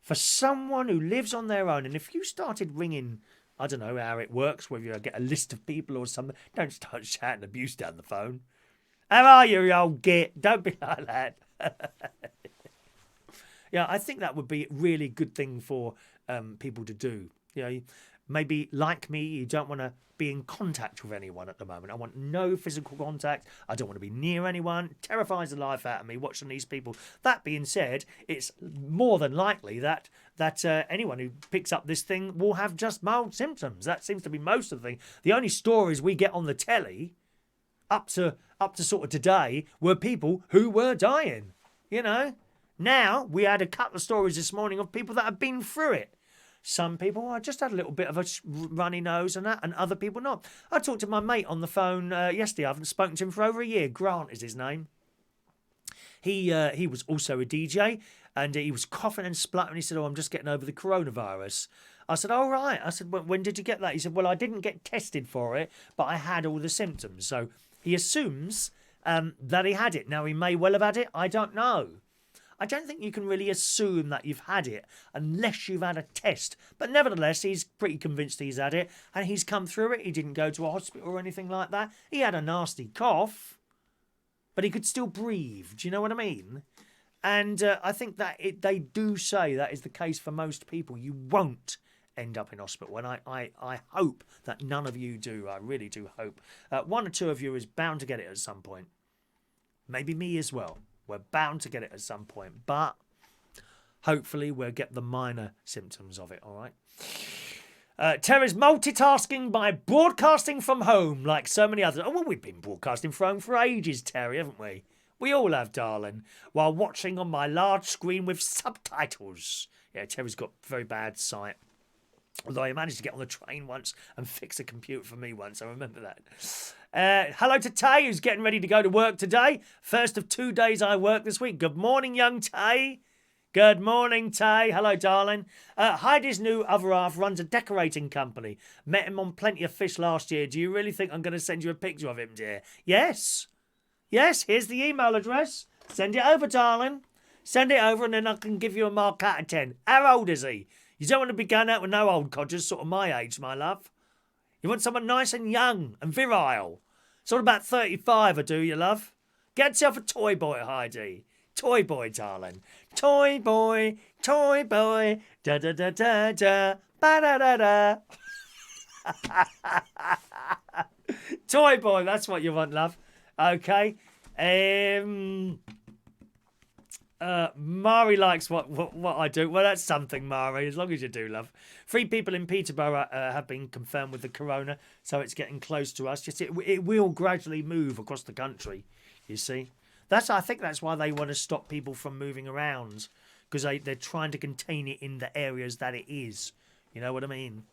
for someone who lives on their own, and if you started ringing, I don't know how it works, whether you get a list of people or something, don't start shouting abuse down the phone. How are you, you old git? Don't be like that. Yeah, I think that would be a really good thing for people to do. You know, maybe like me, you don't want to be in contact with anyone at the moment. I want no physical contact. I don't want to be near anyone. It terrifies the life out of me watching these people. That being said, it's more than likely that anyone who picks up this thing will have just mild symptoms. That seems to be most of the thing. The only stories we get on the telly up to sort of today were people who were dying. You know, now we had a couple of stories this morning of people that have been through it. Some people, I just had a little bit of a runny nose and that, and other people not. I talked to my mate on the phone yesterday. I haven't spoken to him for over a year. Grant is his name. He was also a DJ, and he was coughing and spluttering. He said, "Oh, I'm just getting over the coronavirus." I said, "All right." I said, "When did you get that?" He said, "Well, I didn't get tested for it, but I had all the symptoms." So he assumes that he had it. Now, he may well have had it. I don't know. I don't think you can really assume that you've had it unless you've had a test. But nevertheless, he's pretty convinced he's had it, and he's come through it. He didn't go to a hospital or anything like that. He had a nasty cough, but he could still breathe. Do you know what I mean? And I think that they do say that is the case for most people. You won't end up in hospital, and I hope that none of you do. I really do hope. One or two of you is bound to get it at some point. Maybe me as well. We're bound to get it at some point, but hopefully we'll get the minor symptoms of it, all right? Terry's multitasking by broadcasting from home like so many others. Oh, well, we've been broadcasting from home for ages, Terry, haven't we? We all have, darling, while watching on my large screen with subtitles. Yeah, Terry's got very bad sight. Although he managed to get on the train once and fix a computer for me once. I remember that. Hello to Tay, who's getting ready to go to work today. First of 2 days I work this week. Good morning, young Tay. Good morning, Tay. Hello, darling. Heidi's new other half runs a decorating company. Met him on Plenty of Fish last year. Do you really think I'm going to send you a picture of him, dear? Yes. Yes, here's the email address. Send it over, darling. Send it over and then I can give you a mark out of 10. How old is he? You don't want to be going out with no old codgers, sort of my age, my love. You want someone nice and young and virile. Sort of about 35, I do, you love. Get yourself a toy boy, Heidi. Toy boy, darling. Toy boy, da da da da da, ba da da da. Toy boy, that's what you want, love. Okay. Mari likes what I do. Well, that's something, Mari, as long as you do, love. 3 people in Peterborough have been confirmed with the corona, so it's getting close to us. Just it will gradually move across the country, you see. I think that's why they want to stop people from moving around, because they're trying to contain it in the areas that it is. You know what I mean?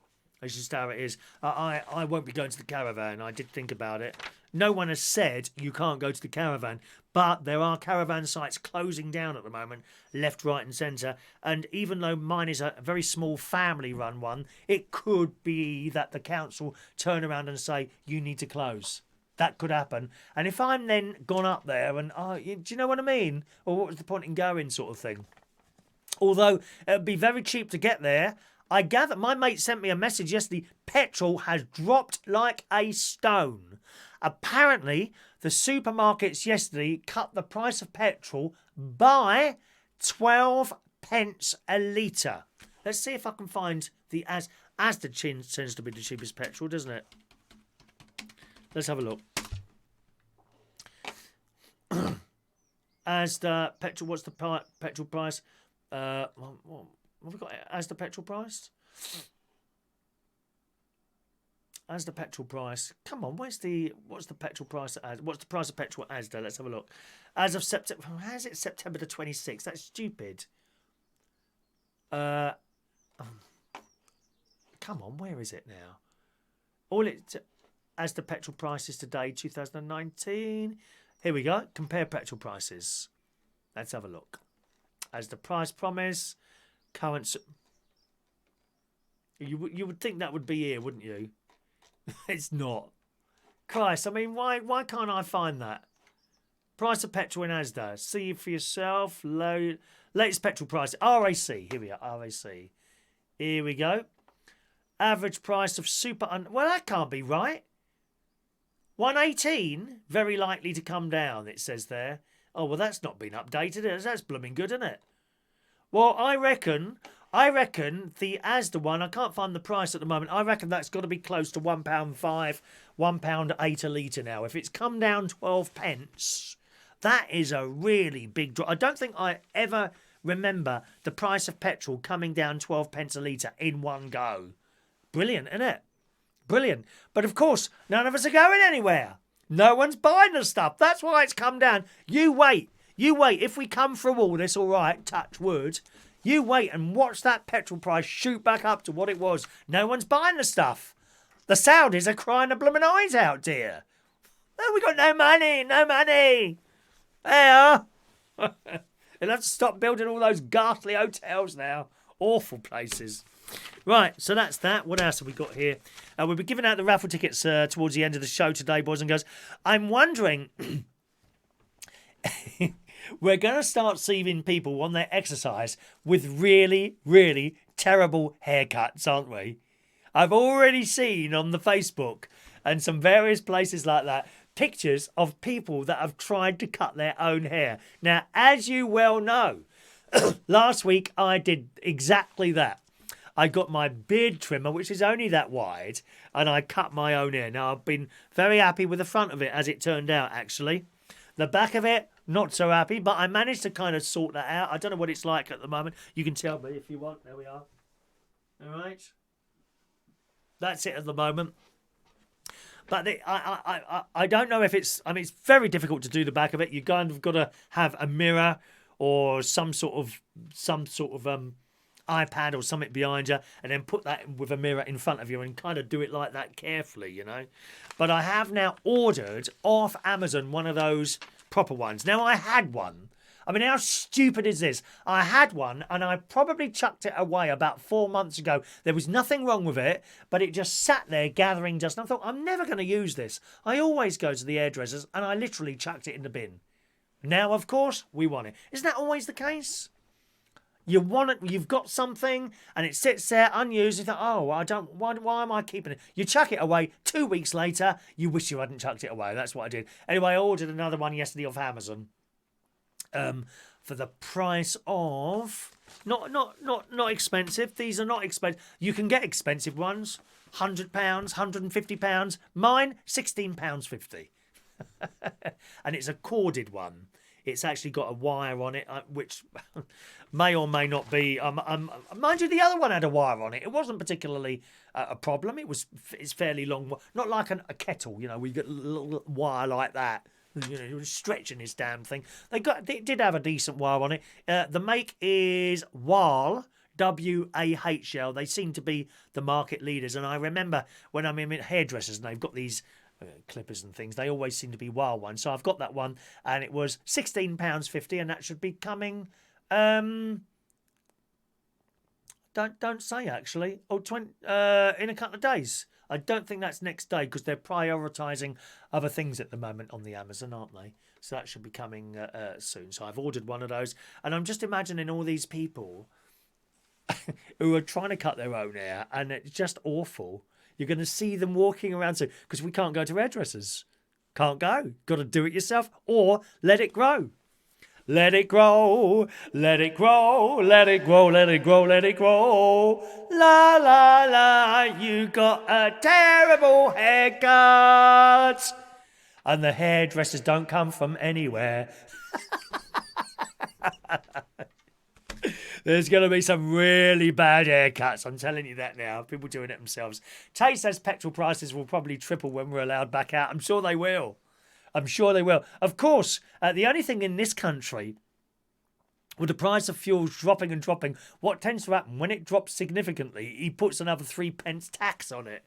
That's just how it is. I won't be going to the caravan. I did think about it. No one has said you can't go to the caravan, but there are caravan sites closing down at the moment, left, right and centre. And even though mine is a very small family-run one, it could be that the council turn around and say, you need to close. That could happen. And if I'm then gone up there and, do you know what I mean? Or what was the point in going sort of thing? Although it would be very cheap to get there. I gather, my mate sent me a message yesterday, petrol has dropped like a stone. Apparently, the supermarkets yesterday cut the price of petrol by 12 pence a litre. Let's see if I can find the Asda tends to be the cheapest petrol, doesn't it? Let's have a look. Asda petrol. What's the petrol price? What have we got? Asda petrol price. Asda petrol price. Come on, what's the petrol price at Asda? What's the price of petrol at Asda? Let's have a look. As of September, how is it September the 26th? That's stupid. Come on, where is it now? Asda petrol prices today, 2019. Here we go. Compare petrol prices. Let's have a look. Asda price promise. Current. You would think that would be here, wouldn't you? It's not. Christ, I mean, why can't I find that? Price of petrol in Asda. See for yourself. Latest petrol price. RAC. Here we are. RAC. Here we go. Average price of super... well, that can't be right. 118. Very likely to come down, it says there. Oh, well, that's not been updated. That's blooming good, isn't it? Well, I reckon the Asda one, I can't find the price at the moment. I reckon that's got to be close to £1.5, £1.8 a litre now. If it's come down 12 pence, that is a really big drop. I don't think I ever remember the price of petrol coming down 12 pence a litre in one go. Brilliant, isn't it? Brilliant. But of course, none of us are going anywhere. No one's buying the stuff. That's why it's come down. You wait. You wait. If we come through all this, all right, touch wood, you wait and watch that petrol price shoot back up to what it was. No one's buying the stuff. The Saudis are crying their blooming eyes out, dear. Oh, we got no money, no money. They are. They'll have to stop building all those ghastly hotels now. Awful places. Right, so that's that. What else have we got here? We'll be giving out the raffle tickets towards the end of the show today, boys and girls. I'm wondering... We're going to start seeing people on their exercise with really, really terrible haircuts, aren't we? I've already seen on the Facebook and some various places like that pictures of people that have tried to cut their own hair. Now, as you well know, last week I did exactly that. I got my beard trimmer, which is only that wide, and I cut my own hair. Now, I've been very happy with the front of it, as it turned out, actually. The back of it, not so happy, but I managed to kind of sort that out. I don't know what it's like at the moment. You can tell me if you want. There we are. All right. That's it at the moment. But I don't know if it's... I mean, it's very difficult to do the back of it. You kind of got to have a mirror or some sort of iPad or something behind you, and then put that with a mirror in front of you and kind of do it like that carefully, you know. But I have now ordered off Amazon one of those proper ones. Now, I had one. I mean, how stupid is this? I had one and I probably chucked it away about 4 months ago. There was nothing wrong with it, but it just sat there gathering dust. And I thought, I'm never going to use this. I always go to the hairdressers and I literally chucked it in the bin. Now, of course, we want it. Isn't that always the case? You want it, you've got something, and it sits there unused. You think, oh, I don't. Why am I keeping it? You chuck it away. 2 weeks later, you wish you hadn't chucked it away. That's what I did. Anyway, I ordered another one yesterday off Amazon, for the price of not expensive. These are not expensive. You can get expensive ones, £100, £150. Mine, £16.50, and it's a corded one. It's actually got a wire on it, which may or may not be. Mind you, the other one had a wire on it. It wasn't particularly a problem. It's fairly long, not like a kettle. You know, we get a little wire like that. You know, you're stretching this damn thing. They did have a decent wire on it. The make is WAHL. WAHL. They seem to be the market leaders. And I remember when I'm in hairdressers and they've got these clippers and things, they always seem to be WAHL ones. So I've got that one, and it was £16.50, and that should be coming. Don't say actually. Oh, in a couple of days. I don't think that's next day because they're prioritising other things at the moment on the Amazon, aren't they? So that should be coming soon. So I've ordered one of those, and I'm just imagining all these people who are trying to cut their own hair, and it's just awful. You're going to see them walking around soon because we can't go to hairdressers. Can't go. Got to do it yourself or let it grow. Let it grow, let it grow, let it grow, let it grow, let it grow. La, la, la, you got a terrible haircut. And the hairdressers don't come from anywhere. There's going to be some really bad haircuts. I'm telling you that now. People doing it themselves. Tay says petrol prices will probably triple when we're allowed back out. I'm sure they will. I'm sure they will. Of course, the only thing in this country, with the price of fuel dropping and dropping, what tends to happen when it drops significantly, he puts another 3p tax on it.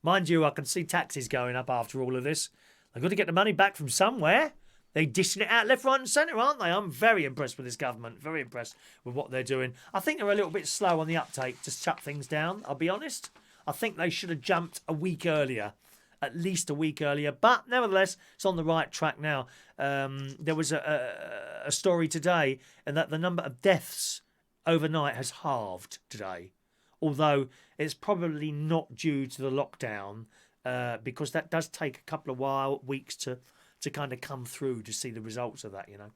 Mind you, I can see taxes going up after all of this. They've got to get the money back from somewhere. They're dishing it out left, right and centre, aren't they? I'm very impressed with this government. Very impressed with what they're doing. I think they're a little bit slow on the uptake to shut things down, I'll be honest. I think they should have jumped a week earlier. At least a week earlier. But nevertheless, it's on the right track now. There was a story today and that the number of deaths overnight has halved today. Although it's probably not due to the lockdown because that does take a couple of weeks to kind of come through to see the results of that, you know.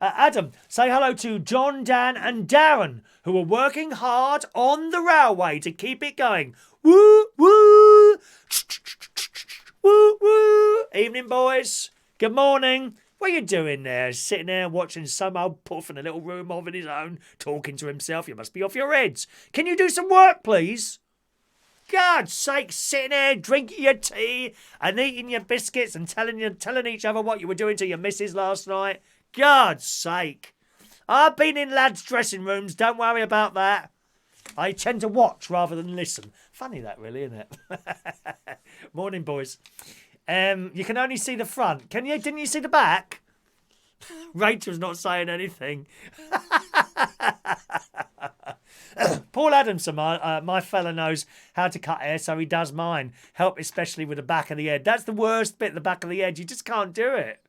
Adam, say hello to John, Dan and Darren, who are working hard on the railway to keep it going. Woo, woo, woo, woo. Evening, boys. Good morning. What are you doing there? Sitting there watching some old puff in a little room of his own, talking to himself. You must be off your heads. Can you do some work, please? God's sake, sitting there drinking your tea and eating your biscuits and telling each other what you were doing to your missus last night. God's sake. I've been in lads' dressing rooms, don't worry about that. I tend to watch rather than listen. Funny that really, isn't it? Morning, boys. You can only see the front. Didn't you see the back? Rachel's not saying anything. Paul Adamson, my fella knows how to cut hair, so he does mine. Help especially with the back of the head. That's the worst bit, the back of the head. You just can't do it.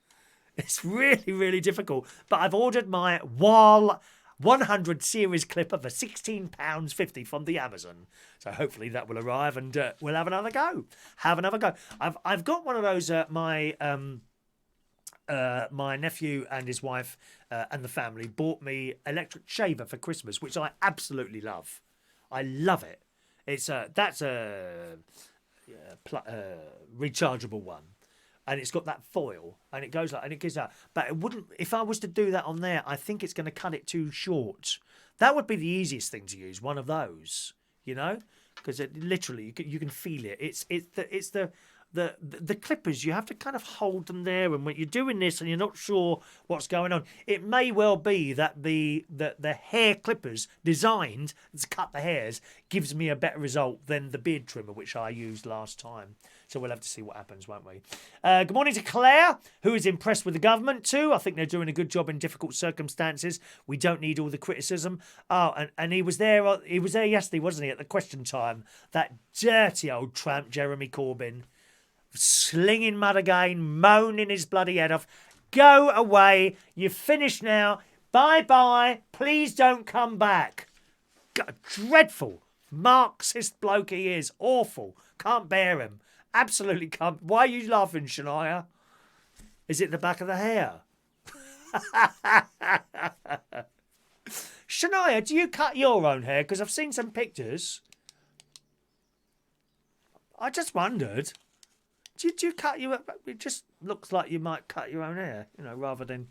It's really, really difficult. But I've ordered my Wall 100 series clipper for £16.50 from the Amazon. So hopefully that will arrive and we'll have another go. I've got one of those, my nephew and his wife and the family bought me electric shaver for Christmas, which I absolutely love. I love it. That's a rechargeable one, and it's got that foil, and it goes like, and it gives out. But it wouldn't. If I was to do that on there, I think it's going to cut it too short. That would be the easiest thing to use. One of those, you know, because it literally you can feel it. It's the clippers, you have to kind of hold them there, and when you're doing this and you're not sure what's going on, it may well be that the hair clippers designed to cut the hairs gives me a better result than the beard trimmer which I used last time. So we'll have to see what happens, won't we? Good morning to Claire, who is impressed with the government too. I think they're doing a good job in difficult circumstances. We don't need all the criticism. Oh, and he was there yesterday, wasn't he, at the question time? That dirty old tramp Jeremy Corbyn. Slinging mud again, moaning his bloody head off. Go away. You're finished now. Bye-bye. Please don't come back. God, dreadful. Marxist bloke he is. Awful. Can't bear him. Absolutely can't. Why are you laughing, Shania? Is it the back of the hair? Shania, do you cut your own hair? Because I've seen some pictures. I just wondered. Do you cut you? It just looks like you might cut your own hair, you know, rather than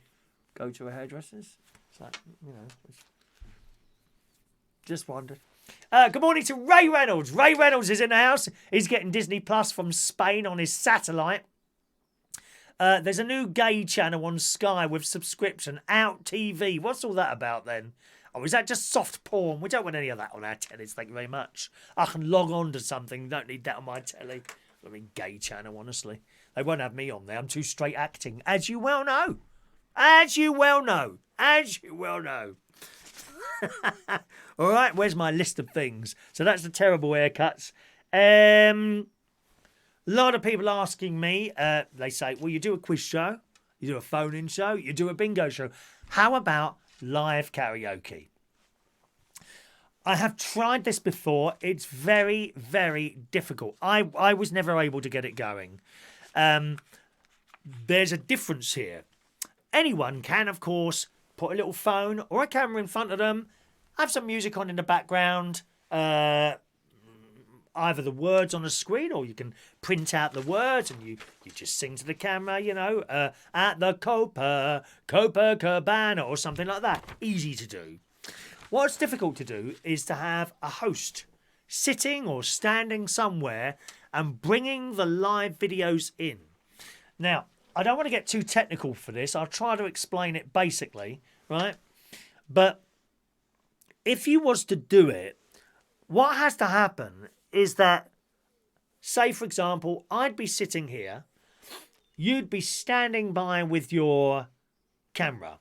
go to a hairdresser's. It's like, you know, just wondered. Good morning to Ray Reynolds. Ray Reynolds is in the house. He's getting Disney Plus from Spain on his satellite. There's a new gay channel on Sky with subscription, Out TV. What's all that about then? Oh, is that just soft porn? We don't want any of that on our tellies, thank you very much. I can log on to something, don't need that on my telly. I mean, gay channel, honestly. They won't have me on there. I'm too straight acting, as you well know. As you well know. As you well know. All right, where's my list of things? So that's the terrible haircuts. A lot of people asking me, they say, well, you do a quiz show, you do a phone-in show, you do a bingo show. How about live karaoke? I have tried this before. It's very, very difficult. I was never able to get it going. There's a difference here. Anyone can, of course, put a little phone or a camera in front of them, have some music on in the background, either the words on a screen, or you can print out the words and you just sing to the camera, you know, at the Copacabana or something like that. Easy to do. What's difficult to do is to have a host sitting or standing somewhere and bringing the live videos in. Now, I don't want to get too technical for this. I'll try to explain it basically, right? But if you was to do it, what has to happen is that, say, for example, I'd be sitting here. You'd be standing by with your camera.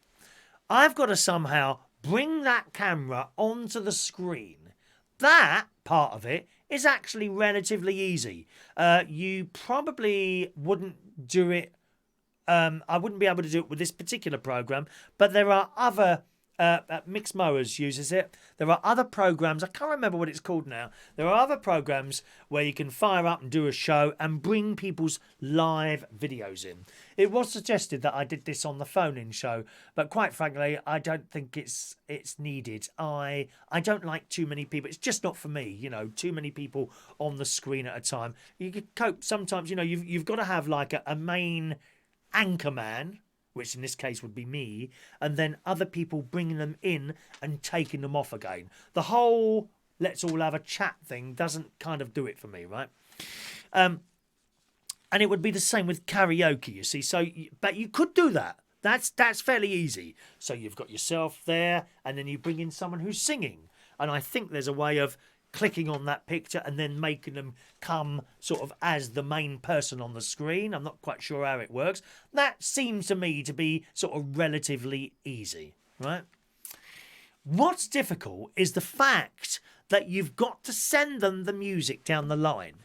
I've got to somehow bring that camera onto the screen. That part of it is actually relatively easy. You probably wouldn't do it. I wouldn't be able to do it with this particular program, but there are other. Mixed Mowers uses it. There are other programs. I can't remember what it's called now. There are other programs where you can fire up and do a show and bring people's live videos in. It was suggested that I did this on the phone-in show, but quite frankly, I don't think it's needed. I don't like too many people. It's just not for me. You know, too many people on the screen at a time. You could cope sometimes. You know, you've got to have like a main anchor man, which in this case would be me, and then other people bringing them in and taking them off again. The whole let's all have a chat thing doesn't kind of do it for me, right? And it would be the same with karaoke, you see. So, but you could do that. That's fairly easy. So you've got yourself there, and then you bring in someone who's singing. And I think there's a way of clicking on that picture and then making them come sort of as the main person on the screen. I'm not quite sure how it works. That seems to me to be sort of relatively easy, right? What's difficult is the fact that you've got to send them the music down the line.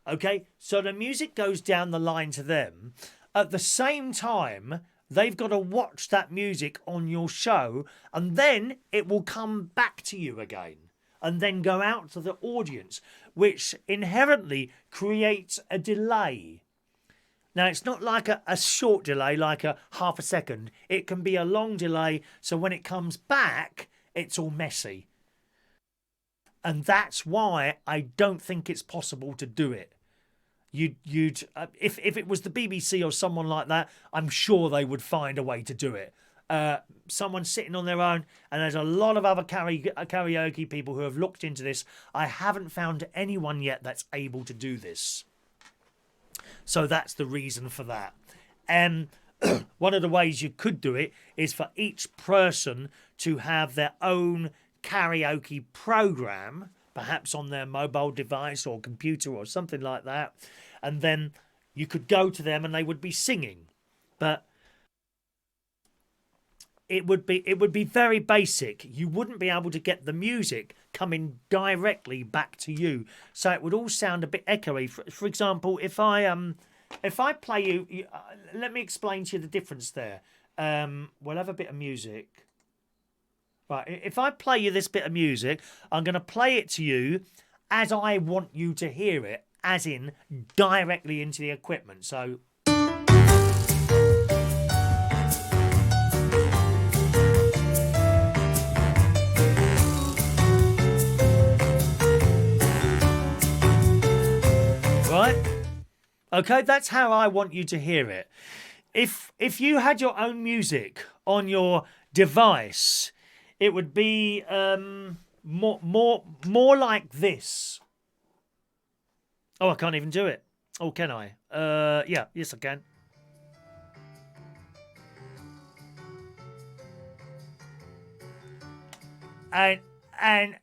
Okay, so the music goes down the line to them. At the same time, they've got to watch that music on your show, and then it will come back to you again and then go out to the audience, which inherently creates a delay. Now, it's not like a short delay, like a half a second. It can be a long delay, so when it comes back, it's all messy. And that's why I don't think it's possible to do it. If it was the BBC or someone like that, I'm sure they would find a way to do it. Someone sitting on their own, and there's a lot of other karaoke people who have looked into this. I haven't found anyone yet that's able to do this. So that's the reason for that. And one of the ways you could do it is for each person to have their own karaoke program, perhaps on their mobile device or computer or something like that, and then you could go to them and they would be singing. But it would be very basic. You wouldn't be able to get the music coming directly back to you, so it would all sound a bit echoey. For example, if I play you, let me explain to you the difference there. We'll have a bit of music. Right, if I play you this bit of music, I'm going to play it to you as I want you to hear it, as in directly into the equipment. So. Right? Okay, that's how I want you to hear it. If you had your own music on your device, it would be more like this. Oh, I can't even do it. Oh, can I? Yeah, yes I can. And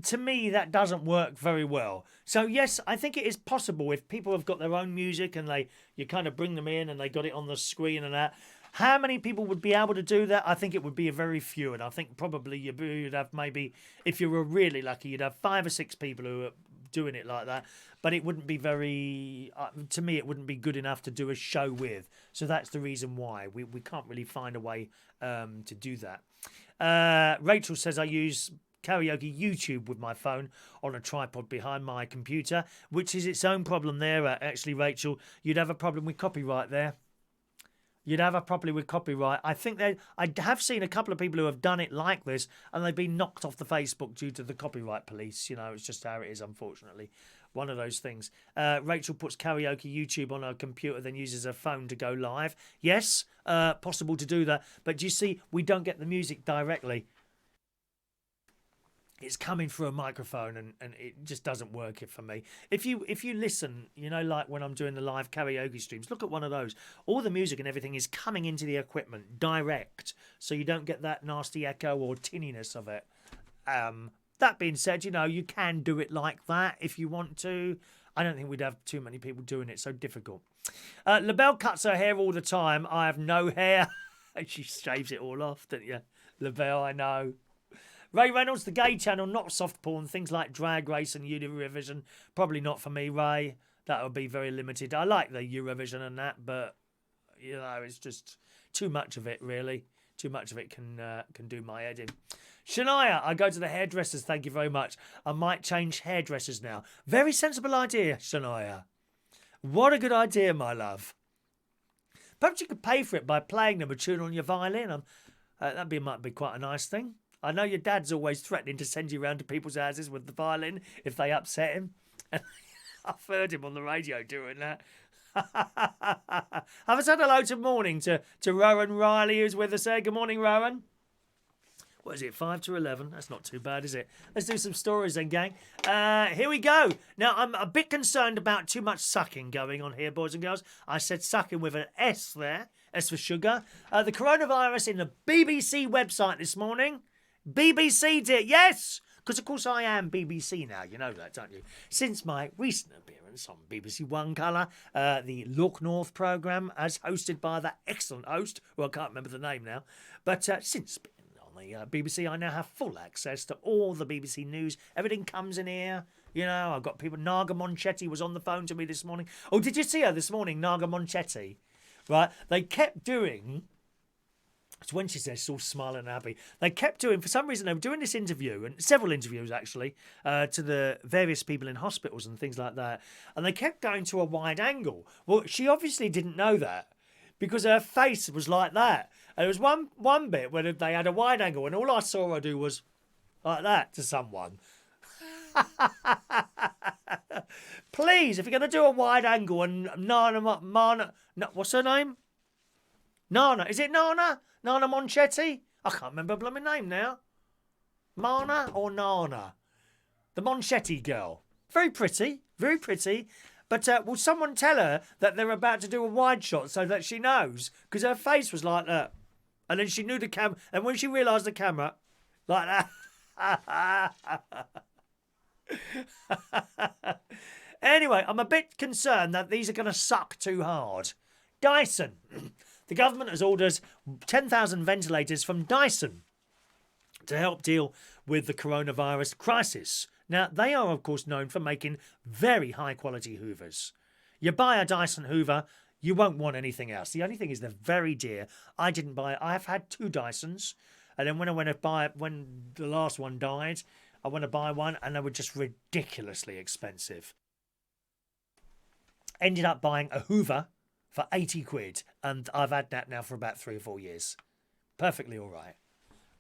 to me, that doesn't work very well. So yes, I think it is possible if people have got their own music and you kind of bring them in and they got it on the screen and that. How many people would be able to do that? I think it would be a very few, and I think probably you'd have maybe, if you were really lucky, you'd have 5 or 6 people who are doing it like that. But it wouldn't be very, to me, it wouldn't be good enough to do a show with. So that's the reason why we can't really find a way to do that. Rachel says I use karaoke YouTube with my phone on a tripod behind my computer, which is its own problem there. Actually, Rachel, you'd have a problem with copyright there. You'd have a problem with copyright. I think I have seen a couple of people who have done it like this, and they've been knocked off the Facebook due to the copyright police. You know, it's just how it is, unfortunately. One of those things. Rachel puts karaoke YouTube on her computer, then uses her phone to go live. Yes, possible to do that. But do you see, we don't get the music directly. It's coming through a microphone, and it just doesn't work it for me. If you listen, you know, like when I'm doing the live karaoke streams, look at one of those. All the music and everything is coming into the equipment direct, so you don't get that nasty echo or tinniness of it. That being said, you know, you can do it like that if you want to. I don't think we'd have too many people doing it, so difficult. LaBelle cuts her hair all the time. I have no hair. She shaves it all off, don't you? LaBelle, I know. Ray Reynolds, the gay channel, not soft porn. Things like Drag Race and Eurovision. Probably not for me, Ray. That would be very limited. I like the Eurovision and that, but, you know, it's just too much of it, really. Too much of it can do my head in. Shania, I go to the hairdressers, thank you very much. I might change hairdressers now. Very sensible idea, Shania. What a good idea, my love. Perhaps you could pay for it by playing them a tune on your violin. Might be quite a nice thing. I know your dad's always threatening to send you round to people's houses with the violin if they upset him. I've heard him on the radio doing that. Have a said hello to morning to Rowan Riley, who's with us there. Good morning, Rowan. What is it, 5 to 11? That's not too bad, is it? Let's do some stories then, gang. Here we go. Now, I'm a bit concerned about too much sucking going on here, boys and girls. I said sucking with an S there. S for sugar. The coronavirus in the BBC website this morning. BBC did, yes! Because, of course, I am BBC now. You know that, don't you? Since my recent appearance on BBC One Colour, the Look North programme, as hosted by that excellent host, who I can't remember the name now. But since being on the BBC, I now have full access to all the BBC news. Everything comes in here. You know, I've got people. Naga Monchetti was on the phone to me this morning. Oh, did you see her this morning, Naga Monchetti? Right? They kept doing... It's when she's there, she's all smiling and happy. They kept doing, for some reason, they were doing this interview, and several interviews actually, to the various people in hospitals and things like that. And they kept going to a wide angle. Well, she obviously didn't know that because her face was like that. And there was one bit where they had a wide angle, and all I saw her do was like that to someone. Please, if you're going to do a wide angle and what's her name? Nana. Is it Nana? Nana Monchetti? I can't remember her blooming name now. Mana or Nana? The Monchetti girl. Very pretty. Very pretty. But will someone tell her that they're about to do a wide shot so that she knows? Because her face was like that. And then she knew the camera. And when she realised the camera, like that. Anyway, I'm a bit concerned that these are going to suck too hard. Dyson. The government has ordered 10,000 ventilators from Dyson to help deal with the coronavirus crisis. Now, they are, of course, known for making very high-quality hoovers. You buy a Dyson Hoover, you won't want anything else. The only thing is they're very dear. I have had 2 Dysons, and then when the last one died, I went to buy one, and they were just ridiculously expensive. Ended up buying a Hoover for 80 quid, and I've had that now for about 3 or 4 years. Perfectly all right.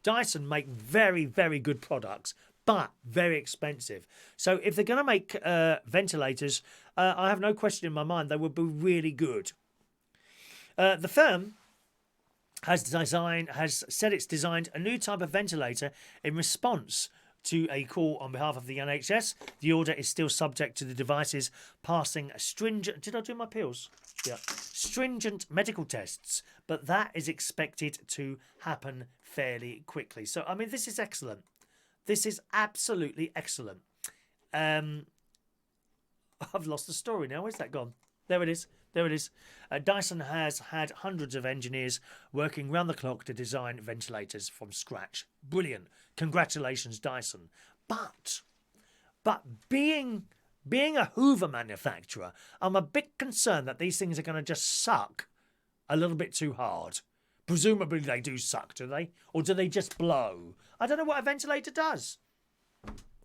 Dyson make very, very good products, but very expensive. So if they're going to make ventilators, I have no question in my mind they would be really good. The firm has said it's designed a new type of ventilator in response to a call on behalf of the NHS. The order is still subject to the devices passing stringent... Did I do my pills? Yeah. Stringent medical tests. But that is expected to happen fairly quickly. So, I mean, this is excellent. This is absolutely excellent. I've lost the story now. Where's that gone? There it is. There it is. Dyson has had hundreds of engineers working round the clock to design ventilators from scratch. Brilliant. Congratulations, Dyson. But being a Hoover manufacturer, I'm a bit concerned that these things are going to just suck a little bit too hard. Presumably they do suck, do they? Or do they just blow? I don't know what a ventilator does.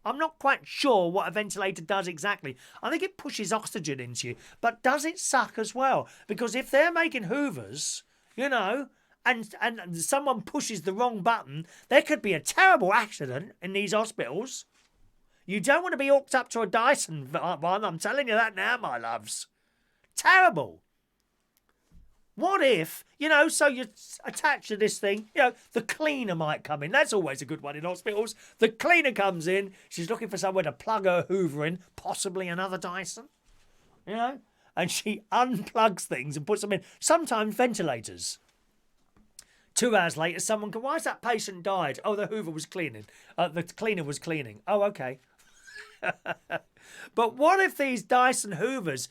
I'm not quite sure what a ventilator does exactly. I think it pushes oxygen into you. But does it suck as well? Because if they're making Hoovers, you know, and someone pushes the wrong button, there could be a terrible accident in these hospitals. You don't want to be hooked up to a Dyson one. I'm telling you that now, my loves. Terrible. What if, so you're attached to this thing, the cleaner might come in. That's always a good one in hospitals. The cleaner comes in. She's looking for somewhere to plug her Hoover in, possibly another Dyson, and she unplugs things and puts them in. Sometimes ventilators. 2 hours later, someone goes, why's that patient died? Oh, the Hoover was cleaning. The cleaner was cleaning. Oh, okay. But what if these Dyson Hoovers,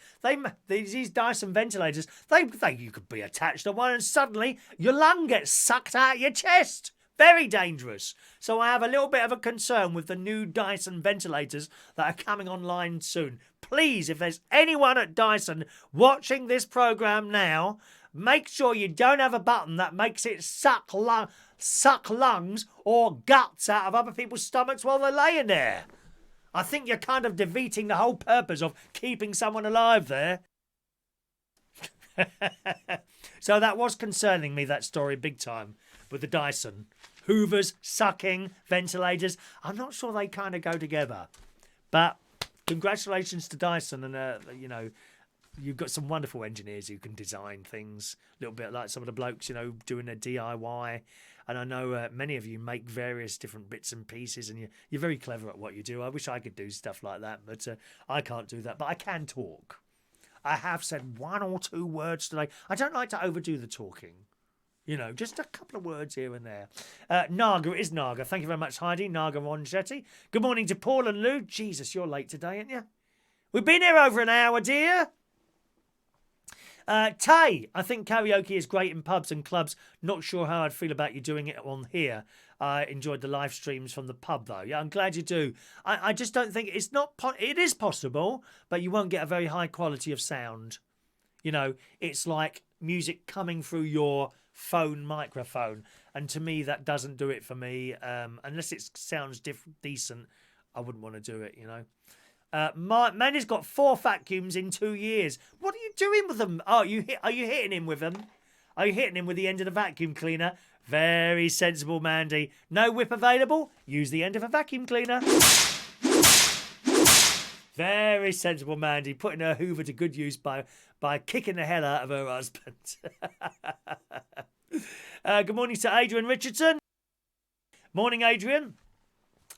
these Dyson ventilators, you could be attached to one and suddenly your lung gets sucked out your chest. Very dangerous. So I have a little bit of a concern with the new Dyson ventilators that are coming online soon. Please, if there's anyone at Dyson watching this programme now, make sure you don't have a button that makes it suck lungs or guts out of other people's stomachs while they're laying there. I think you're kind of defeating the whole purpose of keeping someone alive there. So that was concerning me, that story, big time, with the Dyson. Hoovers, sucking, ventilators. I'm not sure they kind of go together. But congratulations to Dyson. And, you've got some wonderful engineers who can design things. A little bit like some of the blokes, doing a DIY. And I know many of you make various different bits and pieces, and you're very clever at what you do. I wish I could do stuff like that, but I can't do that. But I can talk. I have said 1 or 2 words today. I don't like to overdo the talking. Just a couple of words here and there. Naga, it is Naga. Thank you very much, Heidi. Naga Ronchetti. Good morning to Paul and Lou. Jesus, you're late today, aren't you? We've been here over an hour, dear. Tay, I think karaoke is great in pubs and clubs. Not sure how I'd feel about you doing it on here. I enjoyed the live streams from the pub, though. Yeah, I'm glad you do. I just don't think it's not. It is possible, but you won't get a very high quality of sound. It's like music coming through your phone microphone, and to me that doesn't do it for me. Unless it sounds decent, I wouldn't want to do it. Man has got 4 vacuums in 2 years. What are you doing with them? Oh, are you hitting him with them? Are you hitting him with the end of the vacuum cleaner? Very sensible, Mandy. No whip available? Use the end of a vacuum cleaner. Very sensible, Mandy. Putting her Hoover to good use by kicking the hell out of her husband. Good morning to Adrian Richardson. Morning, Adrian.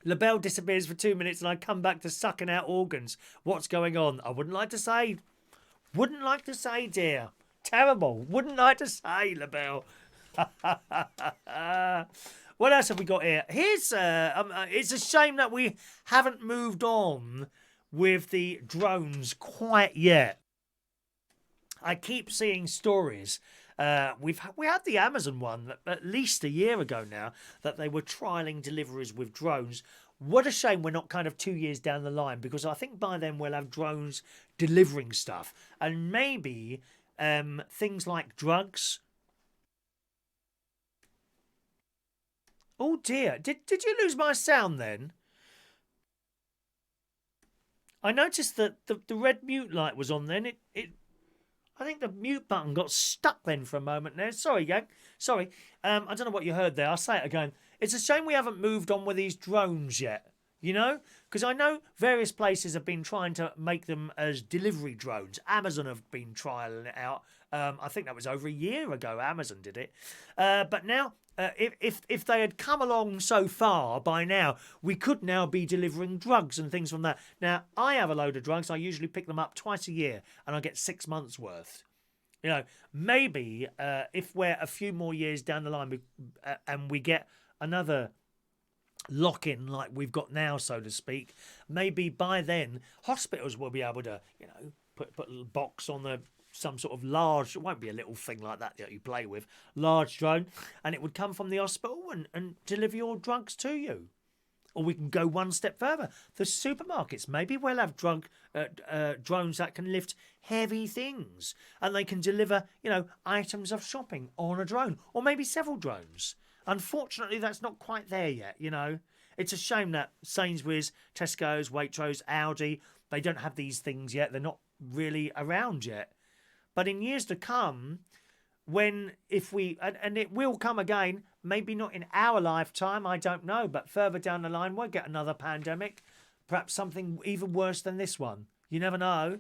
LaBelle disappears for 2 minutes and I come back to sucking out organs. What's going on? I wouldn't like to say. Wouldn't like to say, dear. Terrible. Wouldn't like to say, LaBelle. What else have we got here? Here's it's a shame that we haven't moved on with the drones quite yet. I keep seeing stories. We had the Amazon one at least a year ago now that they were trialling deliveries with drones. What a shame we're not kind of 2 years down the line, because I think by then we'll have drones delivering stuff, and maybe things like drugs. Oh dear, did you lose my sound then? I noticed that the red mute light was on then. I think the mute button got stuck then for a moment there. Sorry, gang. Sorry. I don't know what you heard there. I'll say it again. It's a shame we haven't moved on with these drones yet, because I know various places have been trying to make them as delivery drones. Amazon have been trialling it out. I think that was over a year ago Amazon did it. But now, if they had come along so far by now, we could now be delivering drugs and things from that. Now, I have a load of drugs. I usually pick them up twice a year and I get 6 months worth. Maybe if we're a few more years down the line and we get another lock-in like we've got now, so to speak, maybe by then hospitals will be able to, put a little box on some sort of large, it won't be a little thing like that you play with, large drone, and it would come from the hospital and deliver your drugs to you. Or we can go one step further. The supermarkets, maybe we'll have drones that can lift heavy things and they can deliver, items of shopping on a drone, or maybe several drones. Unfortunately, that's not quite there yet, It's a shame that Sainsbury's, Tesco's, Waitrose, Aldi, they don't have these things yet. They're not really around yet. But in years to come, and it will come again, maybe not in our lifetime, I don't know, but further down the line, we'll get another pandemic. Perhaps something even worse than this one. You never know.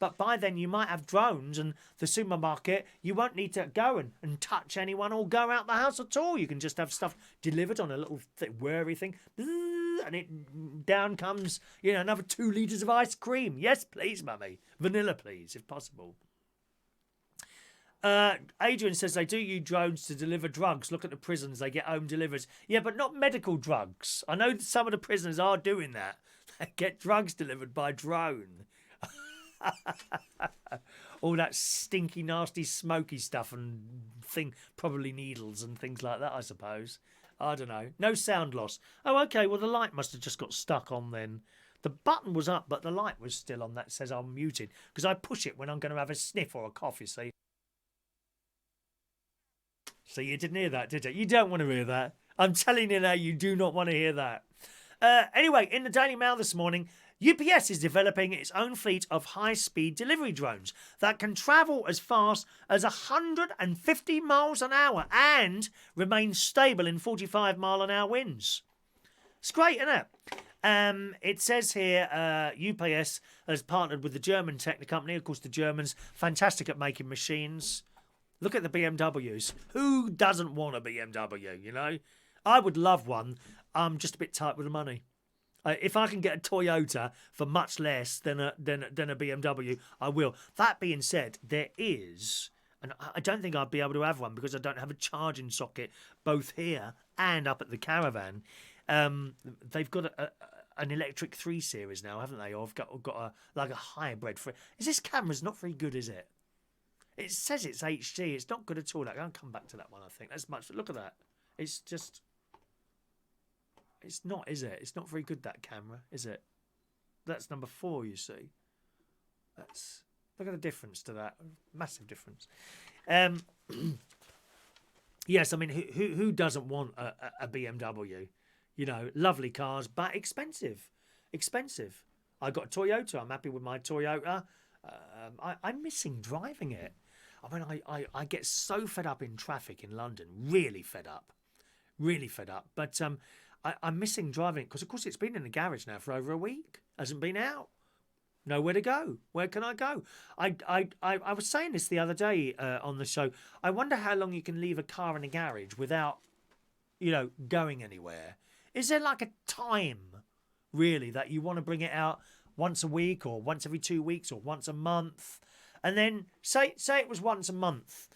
But by then you might have drones, and the supermarket, you won't need to go and touch anyone or go out the house at all. You can just have stuff delivered on a little whirry thing, and it down comes, another 2 litres of ice cream. Yes, please, mummy. Vanilla, please, if possible. Adrian says they do use drones to deliver drugs. Look at the prisons, they get home delivered. Yeah, but not medical drugs. I know some of the prisoners are doing that. They get drugs delivered by drone. All that stinky, nasty, smoky stuff and probably needles and things like that, I suppose. I don't know. No sound loss. Oh, okay, well, the light must have just got stuck on then. The button was up, but the light was still on. That says I'm muted, because I push it when I'm going to have a sniff or a cough, you see. So you didn't hear that, did you? You don't want to hear that. I'm telling you now, you do not want to hear that. Anyway, in the Daily Mail this morning, UPS is developing its own fleet of high-speed delivery drones that can travel as fast as 150 miles an hour and remain stable in 45-mile-an-hour winds. It's great, isn't it? It says here UPS has partnered with the German tech company. Of course, the Germans, fantastic at making machines. Look at the BMWs. Who doesn't want a BMW, I would love one. I'm just a bit tight with the money. If I can get a Toyota for much less than a BMW, I will. That being said, there is, and I don't think I'd be able to have one because I don't have a charging socket both here and up at the caravan. They've got an electric 3 Series now, haven't they? Or I've got a hybrid. Is this camera's not very good, is it? It says it's HD. It's not good at all. I'll come back to that one, I think. That's much. Look at that. It's just... It's not, is it? It's not very good, that camera, is it? That's number 4, you see. Look at the difference to that. Massive difference. Yes, I mean, who doesn't want a BMW? Lovely cars, but expensive. Expensive. I got a Toyota. I'm happy with my Toyota. I'm missing driving it. I mean, I get so fed up in traffic in London. Really fed up. Really fed up. But I'm missing driving it because, of course, it's been in the garage now for over a week. Hasn't been out. Nowhere to go. Where can I go? I was saying this the other day on the show. I wonder how long you can leave a car in a garage without, going anywhere. Is there like a time, really, that you want to bring it out once a week or once every 2 weeks or once a month? And then say it was once a month.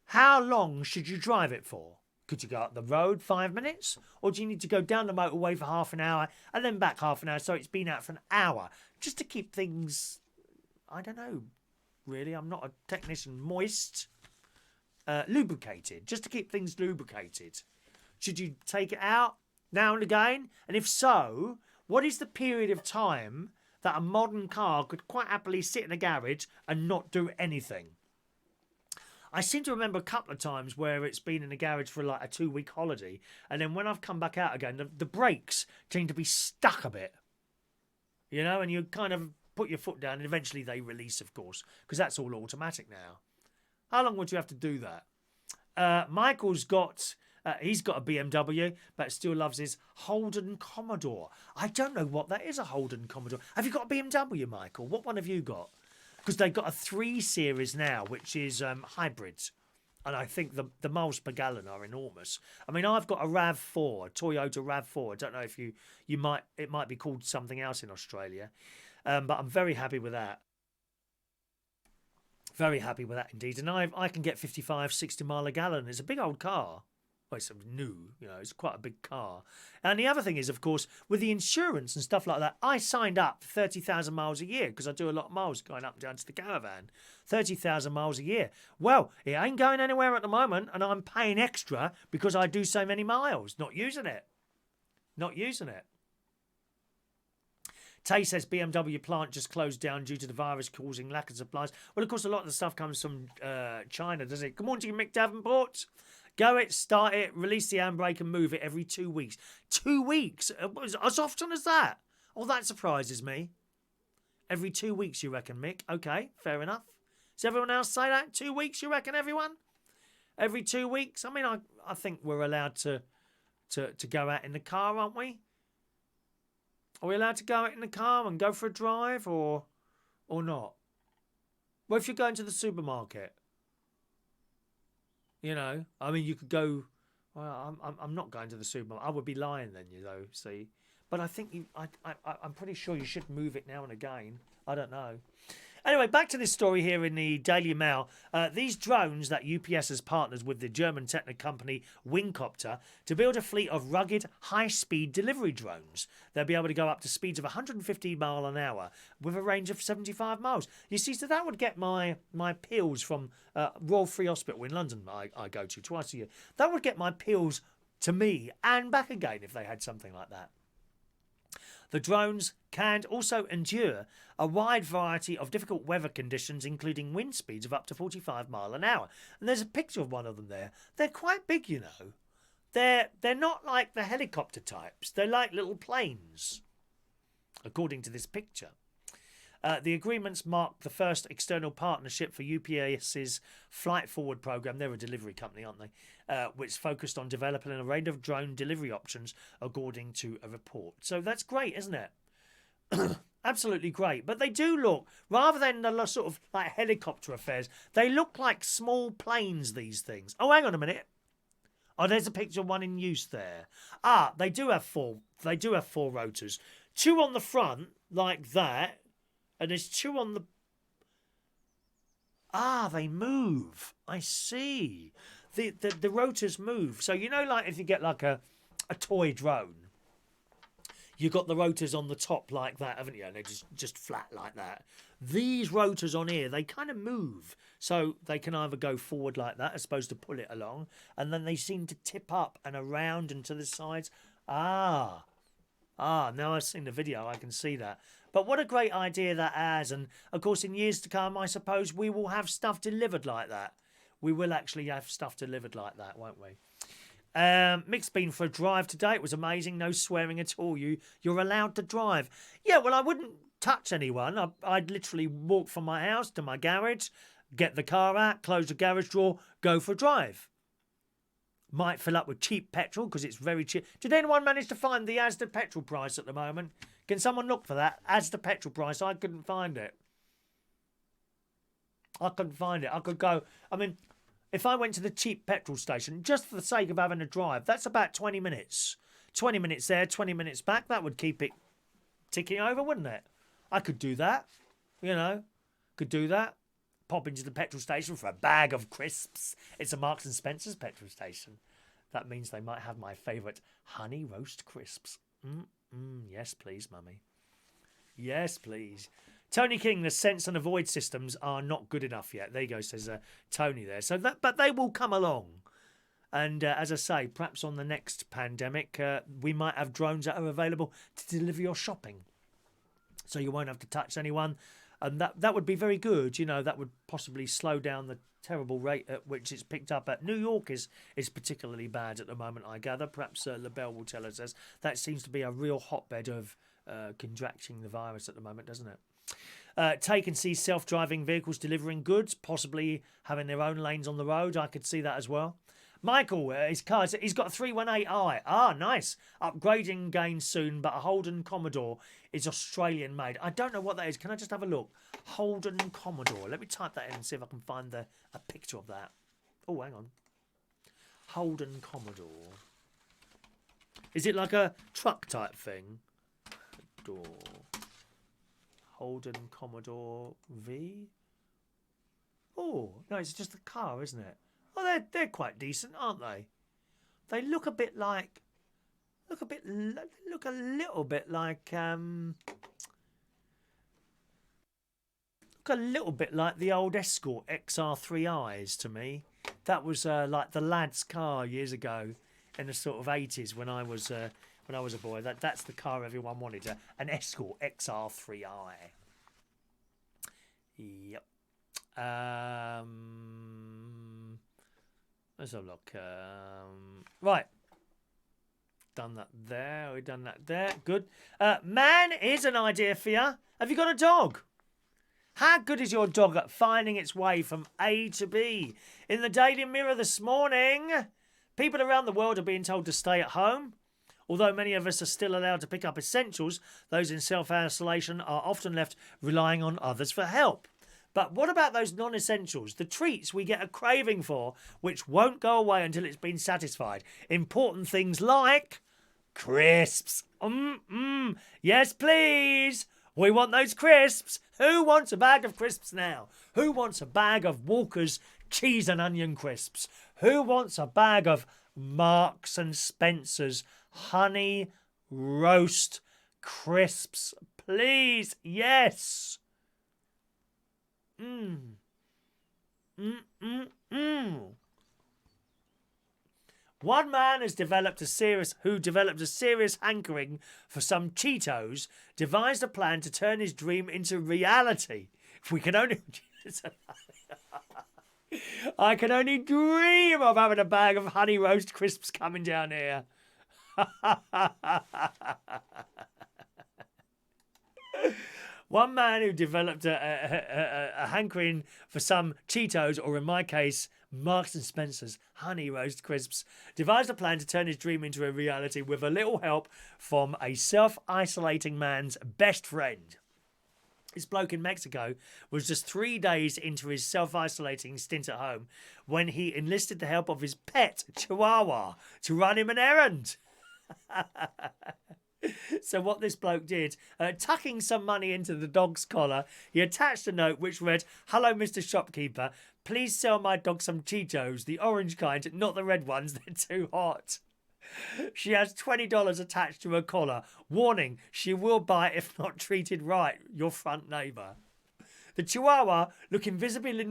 How long should you drive it for? Could you go up the road 5 minutes? Or do you need to go down the motorway for half an hour and then back half an hour so it's been out for an hour? Just to keep things, I don't know, really, I'm not a technician, moist, lubricated, just to keep things lubricated. Should you take it out now and again? And if so, what is the period of time that a modern car could quite happily sit in a garage and not do anything? I seem to remember a couple of times where it's been in a garage for like a 2-week holiday, and then when I've come back out again, the brakes seem to be stuck a bit. And you kind of put your foot down and eventually they release, of course, because that's all automatic now. How long would you have to do that? Michael's got... he's got a BMW, but still loves his Holden Commodore. I don't know what that is, a Holden Commodore. Have you got a BMW, Michael? What one have you got? Because they've got a 3 Series now, which is hybrid. And I think the miles per gallon are enormous. I mean, I've got a RAV4, a Toyota RAV4. I don't know if it might be called something else in Australia. But I'm very happy with that. Very happy with that indeed. And I can get 55, 60 mile a gallon. It's a big old car. Well, it's new, it's quite a big car. And the other thing is, of course, with the insurance and stuff like that, I signed up for 30,000 miles a year because I do a lot of miles going up and down to the caravan. 30,000 miles a year. Well, it ain't going anywhere at the moment, and I'm paying extra because I do so many miles. Not using it. Not using it. Tay says BMW plant just closed down due to the virus causing lack of supplies. Well, of course, a lot of the stuff comes from China, doesn't it? Good morning to you, Mick Davenport. Go it, start it, release the handbrake and move it every 2 weeks. 2 weeks? As often as that? Oh, that surprises me. Every 2 weeks, you reckon, Mick? Okay, fair enough. Does everyone else say that? 2 weeks, you reckon, everyone? Every 2 weeks? I mean, I think we're allowed to go out in the car, aren't we? Are we allowed to go out in the car and go for a drive or not? Well, if you're going to the supermarket, you know, I mean, you could go. Well, I'm not going to the supermarket. I would be lying then, you know. See, but I think I'm pretty sure you should move it now and again. I don't know. Anyway, back to this story here in the Daily Mail. These drones that UPS has partnered with the German technical company Wingcopter to build a fleet of rugged, high-speed delivery drones. They'll be able to go up to speeds of 150 mile an hour with a range of 75 miles. You see, so that would get my pills from Royal Free Hospital in London I go to twice a year. That would get my pills to me and back again if they had something like that. The drones can also endure a wide variety of difficult weather conditions, including wind speeds of up to 45 mile an hour. And there's a picture of one of them there. They're quite big, you know. They're not like the helicopter types. They're like little planes, according to this picture. The agreements mark the first external partnership for UPS's Flight Forward program. They're a delivery company, aren't they? Which focused on developing a range of drone delivery options, according to a report. So that's great, isn't it? Absolutely great. But they do look, rather than the sort of like helicopter affairs, they look like small planes, these things. Oh, hang on a minute. Oh, there's a picture of one in use there. Ah, they do have four. They do have four rotors. Two on the front, like that. And there's two on the... Ah, they move. I see. The rotors move. So, you know, like if you get like a toy drone, you've got the rotors on the top like that, haven't you? And they're just flat like that. These rotors on here, they kind of move. So they can either go forward like that as opposed to pull it along. And then they seem to tip up and around and to the sides. Ah, now I've seen the video, I can see that. But what a great idea that has. And, of course, in years to come, I suppose we will have stuff delivered like that. We will actually have stuff delivered like that, won't we? Mick's been for a drive today. It was amazing. No swearing at all. You're allowed to drive. Yeah, well, I wouldn't touch anyone. I'd literally walk from my house to my garage, get the car out, close the garage door, go for a drive. Might fill up with cheap petrol because it's very cheap. Did anyone manage to find the Asda petrol price at the moment? Can someone look for that? Asda petrol price. I couldn't find it. I couldn't find it. I could go... I mean, if I went to the cheap petrol station, just for the sake of having a drive, that's about 20 minutes. 20 minutes there, 20 minutes back. That would keep it ticking over, wouldn't it? I could do that. You know, could do that. Pop into the petrol station for a bag of crisps. It's a Marks and Spencer's petrol station. That means they might have my favourite honey roast crisps. Yes, please, mummy. Yes, please. Tony King, the sense and avoid systems are not good enough yet. There you go, says Tony there. So but they will come along. And as I say, perhaps on the next pandemic, we might have drones that are available to deliver your shopping. So you won't have to touch anyone. And that would be very good. You know, that would possibly slow down the terrible rate at which it's picked up at. New York is particularly bad at the moment, I gather. Perhaps LaBelle will tell us as that seems to be a real hotbed of contracting the virus at the moment, doesn't it? Take and see self-driving vehicles delivering goods, possibly having their own lanes on the road. I could see that as well. Michael, his car, he's got a 318i. Ah, nice. Upgrading again soon, but a Holden Commodore is Australian made. I don't know what that is. Can I just have a look? Holden Commodore. Let me type that in and see if I can find a picture of that. Oh, hang on. Holden Commodore. Is it like a truck type thing? Door. Holden Commodore V? Oh, no, it's just a car, isn't it? Oh, they're quite decent, aren't they? They look a bit like... Look a little bit like... Look a little bit like the old Escort XR3Is to me. That was like the lad's car years ago in the sort of 80s when I was a boy. That's the car everyone wanted, an Escort XR3i. Yep. Let's have a look. Right. Done that there. We've done that there. Good. Man, here's an idea for you. Have you got a dog? How good is your dog at finding its way from A to B? In the Daily Mirror this morning, people around the world are being told to stay at home Although many of us are still allowed to pick up essentials, those in self-isolation are often left relying on others for help. But what about those non-essentials, the treats we get a craving for, which won't go away until it's been satisfied? Important things like crisps. Yes, please. We want those crisps. Who wants a bag of crisps now? Who wants a bag of Walker's cheese and onion crisps? Who wants a bag of Marks and Spencer's honey roast crisps? Please, yes. One man has developed a serious hankering for some Cheetos, devised a plan to turn his dream into reality. If we can only... I can only dream of having a bag of honey roast crisps coming down here. One man who developed a hankering for some Cheetos, or in my case, Marks and Spencer's honey roast crisps, devised a plan to turn his dream into a reality with a little help from a self-isolating man's best friend. This bloke in Mexico was just 3 days into his self-isolating stint at home when he enlisted the help of his pet Chihuahua to run him an errand. So what this bloke did, tucking some money into the dog's collar, he attached a note which read, "Hello, Mr. Shopkeeper. Please sell my dog some Cheetos, the orange kind, not the red ones, they're too hot. She has $20 attached to her collar. Warning, she will bite if not treated right. Your front neighbour." The Chihuahua, looking visibly...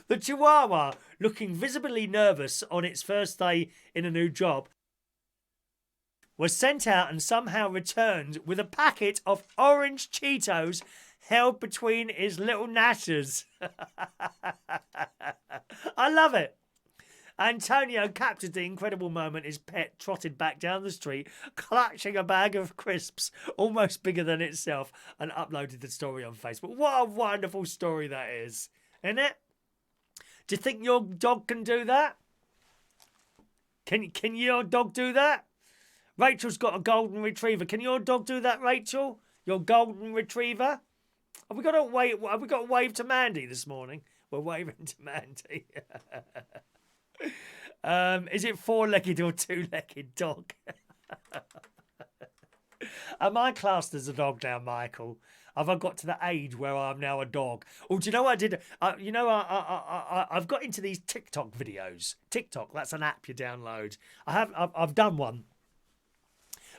The Chihuahua, looking visibly nervous on its first day in a new job, was sent out and somehow returned with a packet of orange Cheetos held between his little gnashers. I love it. Antonio captured the incredible moment his pet trotted back down the street, clutching a bag of crisps almost bigger than itself, and uploaded the story on Facebook. What a wonderful story that is, isn't it? Do you think your dog can do that? Can your dog do that? Rachel's got a golden retriever. Can your dog do that, Rachel? Your golden retriever? Have we got to wave to Mandy this morning? We're waving to Mandy. Is it 4-legged or 2-legged dog? Am I classed as a dog now, Michael? Have I got to the age where I'm now a dog? Oh, do you know what I did? I've got into these TikTok videos. TikTok, that's an app you download. I've done one,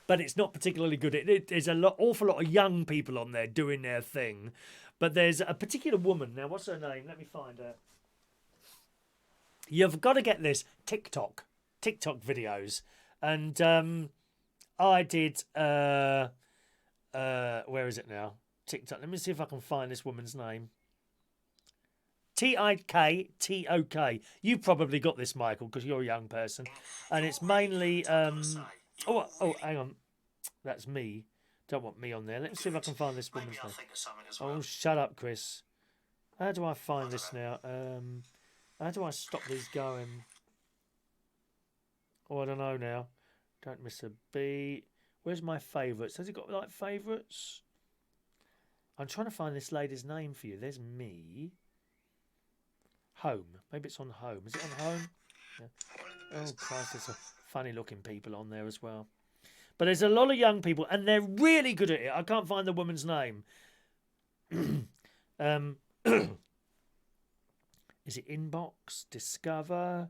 but it's not particularly good. There's an awful lot of young people on there doing their thing. But there's a particular woman. Now, what's her name? Let me find her. You've got to get this. TikTok videos. And I did... where is it now? TikTok. Let me see if I can find this woman's name. Tiktok. You probably got this, Michael, because you're a young person. And it's mainly... Oh, hang on. That's me. Don't want me on there. Let's see if I can find this woman's name. Oh, shut up, Chris. How do I find this now? How do I stop these going? Oh, I don't know now. Don't miss a beat. Where's my favourites? Has it got, like, favourites? I'm trying to find this lady's name for you. There's me. Home. Maybe it's on home. Is it on home? Yeah. Oh, Christ, there's some funny-looking people on there as well. But there's a lot of young people, and they're really good at it. I can't find the woman's name. Is it inbox? Discover?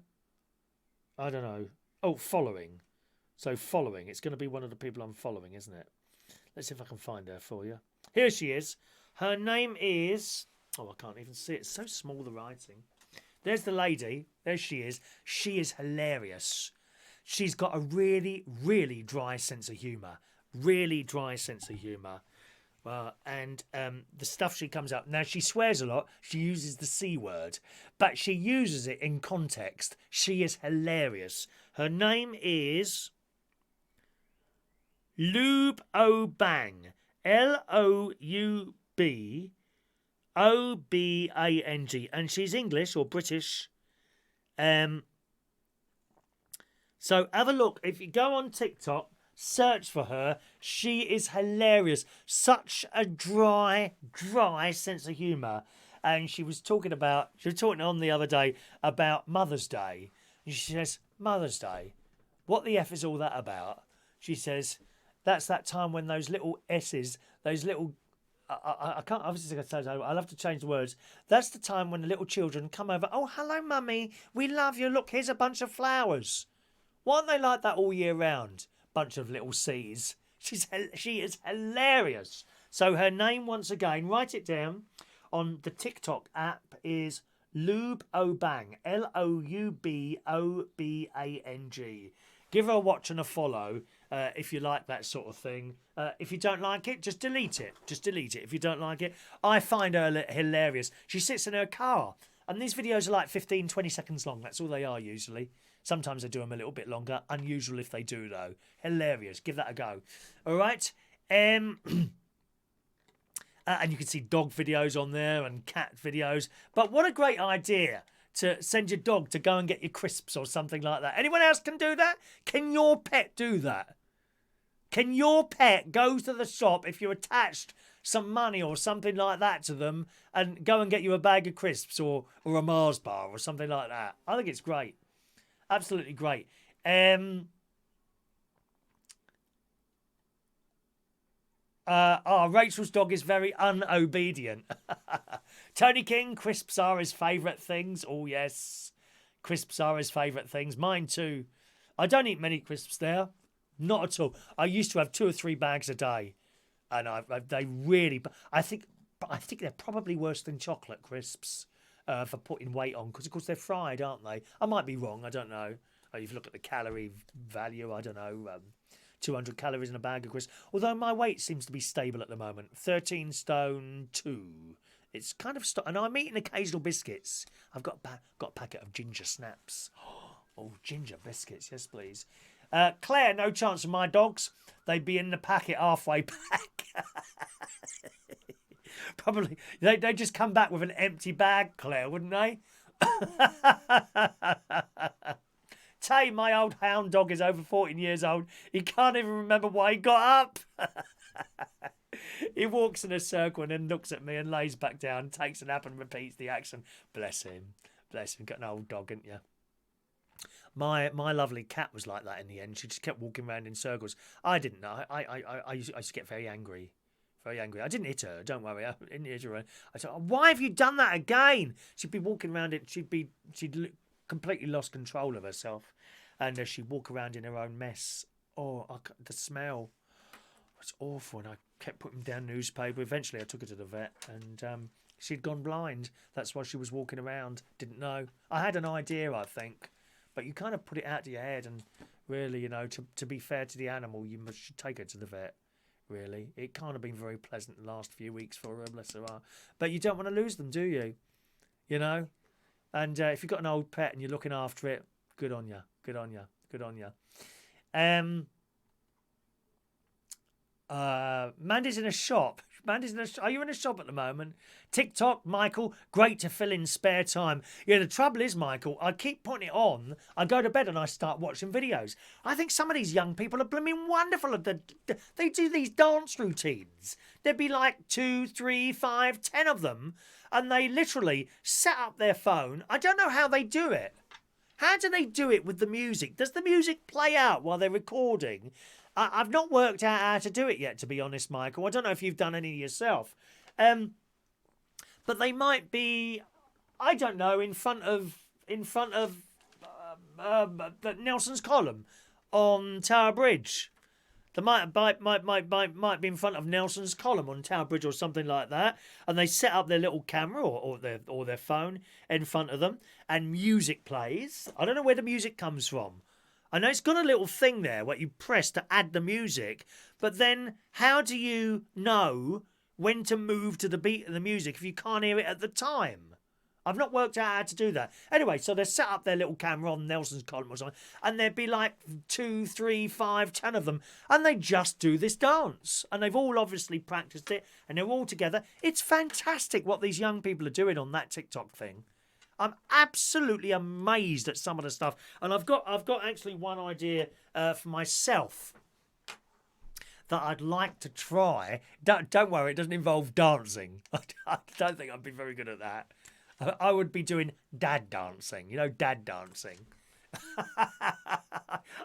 I don't know. Oh, following. So following. It's going to be one of the people I'm following, isn't it? Let's see if I can find her for you. Here she is. Her name is... Oh, I can't even see it. It's so small, the writing. There's the lady. There she is. She is hilarious. She's got a really, really dry sense of humour. Really dry sense of humour. And the stuff she comes up... Now, she swears a lot. She uses the C word. But she uses it in context. She is hilarious. Her name is... Lube Obang. Loubobang. And she's English or British. So have a look. If you go on TikTok, search for her. She is hilarious. Such a dry sense of humour. And she was talking on the other day about Mother's Day. And she says, Mother's Day, what the F is all that about? She says, that's that time when those little S's, those little, I can't, obviously I'll have to change the words. That's the time when the little children come over. Oh, hello, Mummy. We love you. Look, here's a bunch of flowers. Why aren't they like that all year round? Bunch of little C's. She is hilarious. So her name, once again, write it down on the TikTok app, is Lube Obang. LOUBOBANG. Give her a watch and a follow if you like that sort of thing. If you don't like it, just delete it. Just delete it if you don't like it. I find her hilarious. She sits in her car, and these videos are like 15, 20 seconds long. That's all they are usually. Sometimes I do them a little bit longer. Unusual if they do, though. Hilarious. Give that a go. All right. And you can see dog videos on there and cat videos. But what a great idea to send your dog to go and get your crisps or something like that. Anyone else can do that? Can your pet do that? Can your pet go to the shop if you attached some money or something like that to them and go and get you a bag of crisps or a Mars bar or something like that? I think it's great. Absolutely great. Rachel's dog is very unobedient. Tony King, crisps are his favourite things. Oh, yes. Crisps are his favourite things. Mine too. I don't eat many crisps there. Not at all. I used to have 2 or 3 bags a day. And they really... I think they're probably worse than chocolate crisps for putting weight on. Because, of course, they're fried, aren't they? I might be wrong. I don't know. If you look at the calorie value, I don't know... 200 calories in a bag of crisps. Although my weight seems to be stable at the moment. 13 stone 2. It's kind of... and I'm eating occasional biscuits. I've got a packet of ginger snaps. Oh, ginger biscuits. Yes, please. Claire, no chance of my dogs. They'd be in the packet halfway back. Probably. They'd just come back with an empty bag, Claire, wouldn't they? Tay, my old hound dog, is over 14 years old. He can't even remember why he got up. He walks in a circle and then looks at me and lays back down, takes a nap and repeats the action. Bless him. Bless him. Got an old dog, haven't you? My lovely cat was like that in the end. She just kept walking around in circles. I didn't know. I used to get very angry. Very angry. I didn't hit her. Don't worry. I didn't hit her. I said, why have you done that again? She'd be walking around it. She'd completely lost control of herself, and she'd walk around in her own mess. Oh, the smell was awful, and I kept putting down newspaper. Eventually I took her to the vet, and she'd gone blind. That's why she was walking around. Didn't know. I had an idea, I think, but you kind of put it out to your head, and really, to be fair to the animal, should take her to the vet. Really, it can't have been very pleasant the last few weeks for her, bless her heart. But you don't want to lose them, do you? And if you've got an old pet and you're looking after it, good on you. Good on you. Good on you. Mandy's in a shop. Are you in a shop at the moment? TikTok, Michael, great to fill in spare time. Yeah, the trouble is, Michael, I keep putting it on. I go to bed and I start watching videos. I think some of these young people are blooming wonderful. They do these dance routines. There'd be like 2, 3, 5, 10 of them. And they literally set up their phone. I don't know how they do it. How do they do it with the music? Does the music play out while they're recording? I've not worked out how to do it yet, to be honest, Michael. I don't know if you've done any yourself. But they might be, I don't know, in front of Nelson's column on Tower Bridge. They might be in front of Nelson's column on Tower Bridge or something like that, and they set up their little camera or their phone in front of them, and music plays. I don't know where the music comes from. I know it's got a little thing there where you press to add the music, but then how do you know when to move to the beat of the music if you can't hear it at the time? I've not worked out how to do that. Anyway, so they set up their little camera on Nelson's column or something, and there'd be like 2, 3, 5, 10 of them, and they just do this dance. And they've all obviously practiced it, and they're all together. It's fantastic what these young people are doing on that TikTok thing. I'm absolutely amazed at some of the stuff, and I've got actually one idea for myself that I'd like to try. Don't worry, it doesn't involve dancing. I don't think I'd be very good at that. I would be doing dad dancing, dad dancing.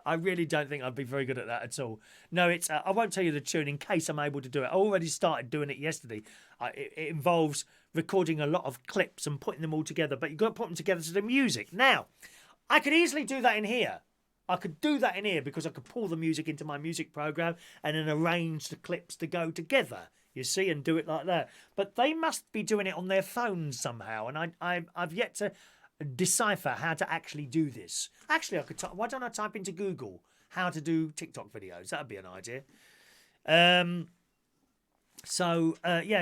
I really don't think I'd be very good at that at all. No, it's. I won't tell you the tune in case I'm able to do it. I already started doing it yesterday. It involves recording a lot of clips and putting them all together, but you've got to put them together to the music. Now, I could easily do that in here. I could do that in here because I could pull the music into my music program and then arrange the clips to go together. You see, and do it like that. But they must be doing it on their phones somehow, and I've yet to decipher how to actually do this. Actually, I could. Why don't I type into Google how to do TikTok videos? That'd be an idea. Yeah,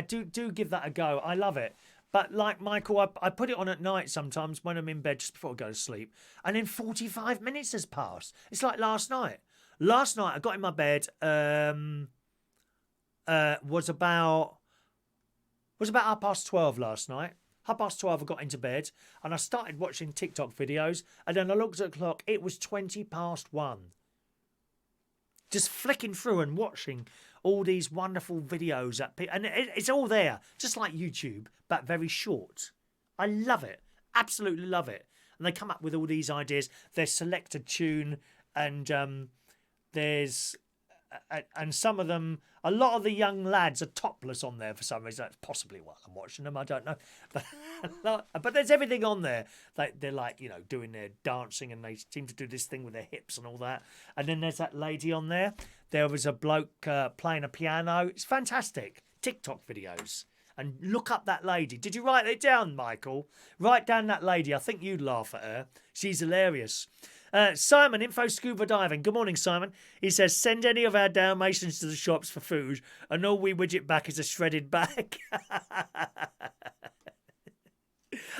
do give that a go. I love it. But like Michael, I put it on at night sometimes when I'm in bed just before I go to sleep, and then 45 minutes has passed. It's like last night. Last night I got in my bed. Was about 12:30 last night. 12:30 I got into bed and I started watching TikTok videos, and then I looked at the clock, it was 1:20. Just flicking through and watching all these wonderful videos and it's all there, just like YouTube, but very short. I love it. Absolutely love it. And they come up with all these ideas. There's select a tune, and there's and some of them, a lot of the young lads are topless on there for some reason. That's possibly why I'm watching them, I don't know. But there's everything on there. They're like, doing their dancing, and they seem to do this thing with their hips and all that. And then there's that lady on there. There was a bloke playing a piano. It's fantastic. TikTok videos. And look up that lady. Did you write it down, Michael? Write down that lady. I think you'd laugh at her. She's hilarious. Simon, Info Scuba Diving. Good morning, Simon. He says, send any of our Dalmatians to the shops for food, and all we widget back is a shredded bag.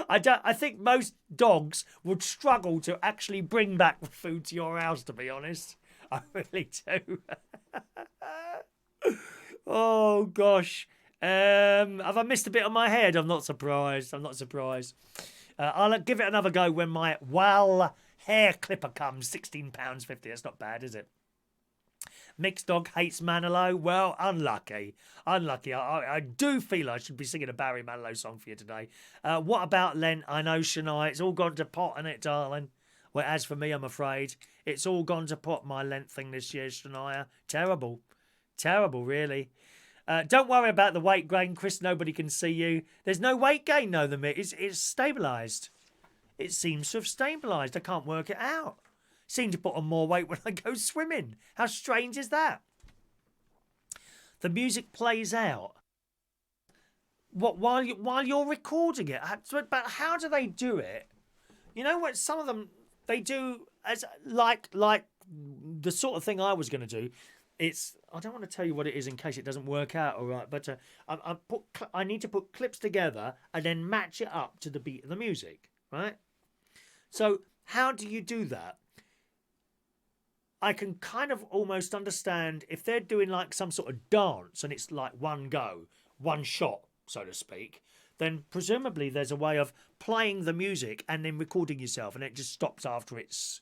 I think most dogs would struggle to actually bring back food to your house, to be honest. I really do. Oh, gosh. Have I missed a bit on my head? I'm not surprised. I'll give it another go when my hair clipper comes. £16.50. That's not bad, is it? Mixed Dog hates Manilow. Well, unlucky. I do feel I should be singing a Barry Manilow song for you today. What about Lent? I know, Shania. It's all gone to pot, isn't it, darling? Well, as for me, I'm afraid it's all gone to pot, my Lent thing this year, Shania. Terrible, really. Don't worry about the weight gain, Chris. Nobody can see you. There's no weight gain, though. It's stabilised. It seems to have stabilised. I can't work it out. Seem to put on more weight when I go swimming. How strange is that? The music plays out. What while you're recording it? But how do they do it? You know what? Some of them they do as like the sort of thing I was going to do. I don't want to tell you what it is in case it doesn't work out all right. But I need to put clips together and then match it up to the beat of the music, right? So how do you do that? I can kind of almost understand if they're doing like some sort of dance and it's like one go, one shot, so to speak, then presumably there's a way of playing the music and then recording yourself, and it just stops after it's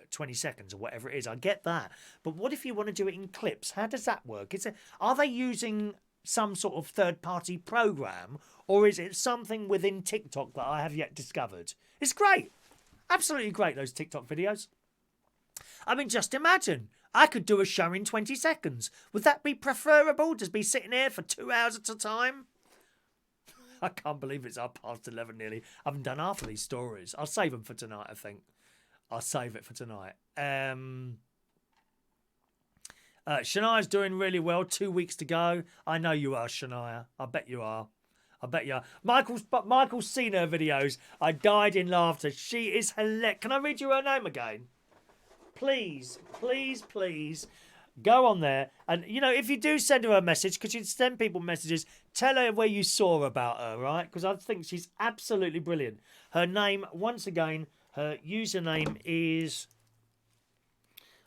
20 seconds or whatever it is. I get that. But what if you want to do it in clips? How does that work? Are they using some sort of third-party program, or is it something within TikTok that I have yet discovered? It's great. Absolutely great, those TikTok videos. I mean, just imagine. I could do a show in 20 seconds. Would that be preferable to be sitting here for 2 hours at a time? I can't believe it's 11:30 nearly. I haven't done half of these stories. I'll save them for tonight, I think. I'll save it for tonight. Shania's doing really well. 2 weeks to go. I know you are, Shania. I bet you are. Michael's seen her videos. I died in laughter. She is hilarious. Can I read you her name again? Please. Go on there. And, if you do send her a message, because you send people messages, tell her where you saw about her, right? Because I think she's absolutely brilliant. Her name, once again, her username is...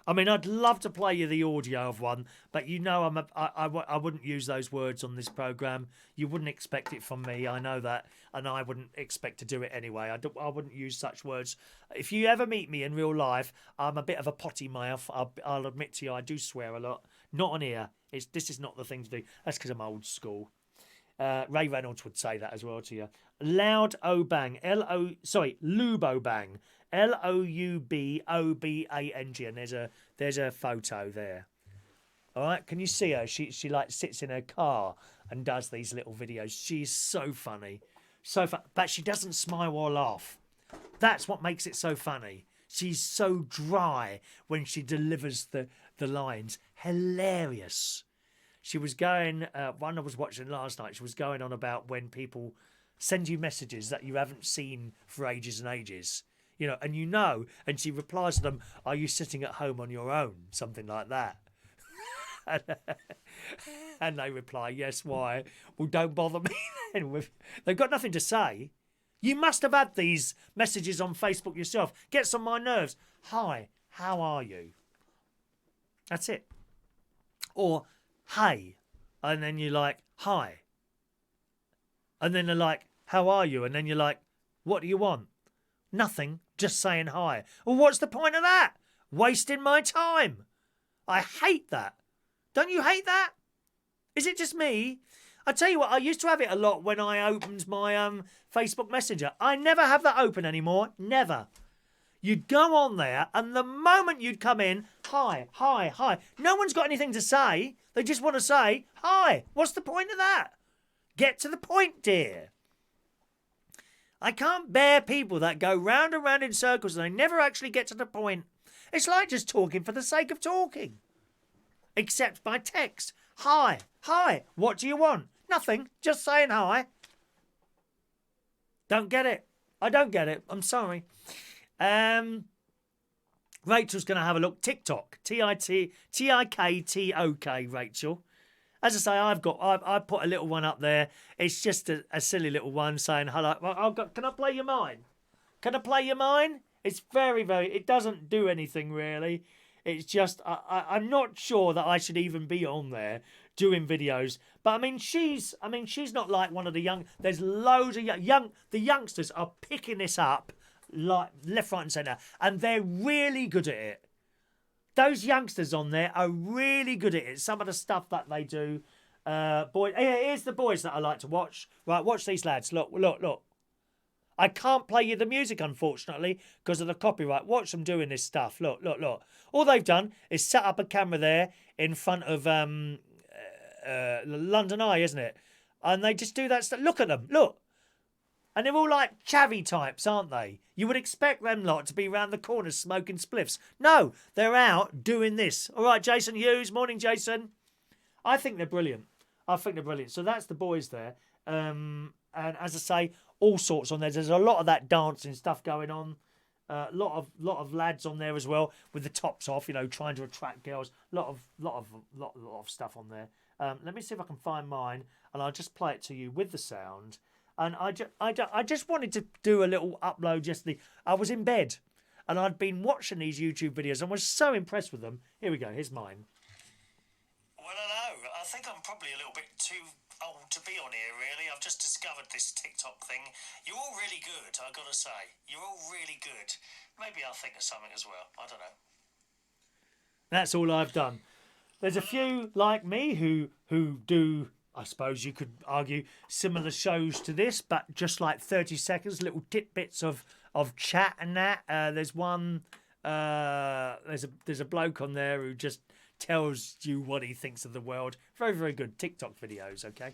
I mean, I'd love to play you the audio of one, but you know I wouldn't use those words on this programme. You wouldn't expect it from me, I know that, and I wouldn't expect to do it anyway. I wouldn't use such words. If you ever meet me in real life, I'm a bit of a potty mouth. I'll admit to you, I do swear a lot. Not on here. This is not the thing to do. That's because I'm old school. Ray Reynolds would say that as well to you. Loud Obang. Lubobang. Loubobang. And there's a photo there. All right, can you see her? She like sits in her car and does these little videos. She's so funny. But she doesn't smile or laugh. That's what makes it so funny. She's so dry when she delivers the lines. Hilarious. She was going, one I was watching last night, she was going on about when people send you messages that you haven't seen for ages and ages. You know, and she replies to them, "Are you sitting at home on your own?" Something like that. And they reply, "Yes, why?" "Well, don't bother me then." They've got nothing to say. You must have had these messages on Facebook yourself. Gets on my nerves. "Hi, how are you?" That's it. Or, "Hey," and then you're like, "Hi." And then they're like, "How are you?" And then you're like, "What do you want?" "Nothing, just saying hi." Well, what's the point of that? Wasting my time. I hate that. Don't you hate that? Is it just me? I tell you what, I used to have it a lot when I opened my Facebook Messenger. I never have that open anymore. Never. You'd go on there, and the moment you'd come in, "Hi, hi, hi." No one's got anything to say. They just want to say, "Hi." What's the point of that? Get to the point, dear. I can't bear people that go round and round in circles and they never actually get to the point. It's like just talking for the sake of talking. Except by text. "Hi, hi, what do you want?" "Nothing, just saying hi." Don't get it. I don't get it. I'm sorry. Rachel's going to have a look. TikTok. TikTok, Rachel. As I say, I put a little one up there. It's just a silly little one saying hello. Can I play you mine? Can I play you mine? It's very, it doesn't do anything really. It's just, I'm not sure that I should even be on there doing videos. But I mean, she's not like one of the young, there's loads of the youngsters are picking this up like left, right and centre. And they're really good at it. Those youngsters on there are really good at it. Some of the stuff that they do. Here's the boys that I like to watch. Right, watch these lads. Look. I can't play you the music, unfortunately, because of the copyright. Watch them doing this stuff. Look. All they've done is set up a camera there in front of London Eye, isn't it? And they just do that stuff. Look at them. Look. And they're all like chavvy types, aren't they? You would expect them lot to be round the corner smoking spliffs. No, they're out doing this. All right, Jason Hughes. Morning, Jason. I think they're brilliant. So that's the boys there. And as I say, all sorts on there. There's a lot of that dancing stuff going on. A lot of lads on there as well with the tops off, you know, trying to attract girls. Lot of stuff on there. Let me see if I can find mine, and I'll just play it to you with the sound. And I just wanted to do a little upload yesterday. I was in bed, and I'd been watching these YouTube videos and was so impressed with them. Here we go. Here's mine. Well, hello. I think I'm probably a little bit too old to be on here, really. I've just discovered this TikTok thing. You're all really good, I've got to say. You're all really good. Maybe I'll think of something as well. I don't know. That's all I've done. There's a few like me who do, I suppose you could argue, similar shows to this, but just like 30 seconds, little tidbits of chat and that. There's one, there's a bloke on there who just tells you what he thinks of the world. Very, very good TikTok videos, okay?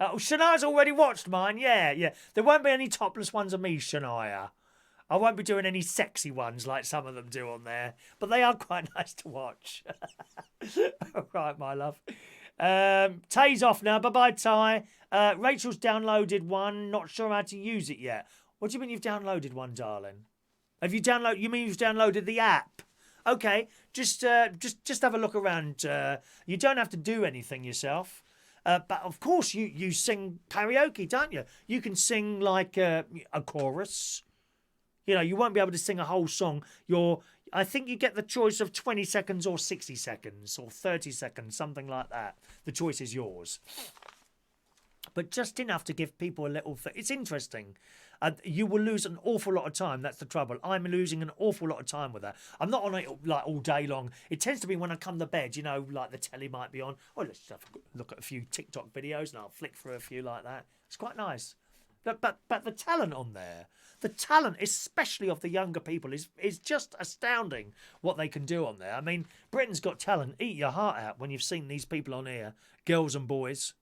Shania's already watched mine. Yeah. There won't be any topless ones of me, Shania. I won't be doing any sexy ones like some of them do on there, but they are quite nice to watch. All right, my love. Tay's off now. Bye-bye, Tay. Rachel's downloaded one. Not sure how to use it yet. What do you mean you've downloaded one, darling? You mean you've downloaded the app? Okay, just have a look around. You don't have to do anything yourself. But of course you sing karaoke, don't you? You can sing like a chorus. You know, you won't be able to sing a whole song. I think you get the choice of 20 seconds or 60 seconds or 30 seconds, something like that. The choice is yours. But just enough to give people a little... It's interesting. You will lose an awful lot of time. That's the trouble. I'm losing an awful lot of time with that. I'm not on it like all day long. It tends to be when I come to bed, you know, like the telly might be on. Oh, let's just have a look at a few TikTok videos and I'll flick through a few like that. It's quite nice. But the talent on there, the talent, especially of the younger people, is just astounding what they can do on there. I mean, Britain's Got Talent. Eat your heart out when you've seen these people on here, girls and boys.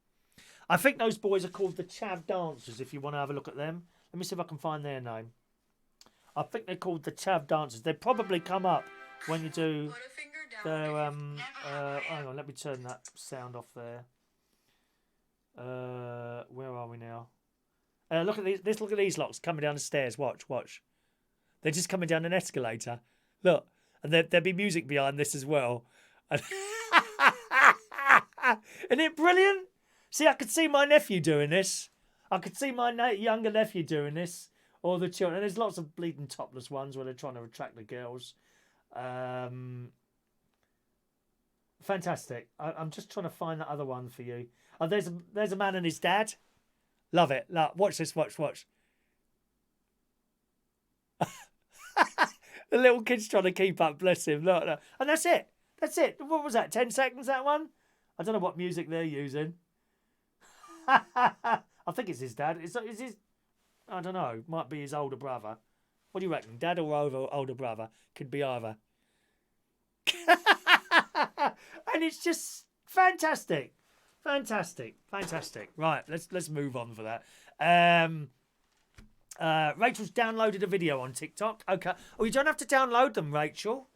I think those boys are called the Chav Dancers, if you want to have a look at them. Let me see if I can find their name. I think they're called the Chav Dancers. They probably come up when you do their... hang on, let me turn that sound off there. Where are we now? Look at these. Let's look at these locks coming down the stairs. Watch. They're just coming down an escalator. Look, and there'll be music behind this as well. Isn't it brilliant? See, I could see my nephew doing this. I could see my younger nephew doing this. Or the children. And there's lots of bleeding topless ones where they're trying to attract the girls. Fantastic. I'm just trying to find that other one for you. Oh, there's a man and his dad. Love it. Look, watch this. Watch. The little kid's trying to keep up. Bless him. Look. And that's it. What was that? 10 seconds, that one? I don't know what music they're using. I think it's his dad. Is his... I don't know. Might be his older brother. What do you reckon? Dad or older brother? Could be either. And it's just fantastic. Fantastic. Right, let's move on for that. Rachel's downloaded a video on TikTok. Okay. Oh, you don't have to download them, Rachel.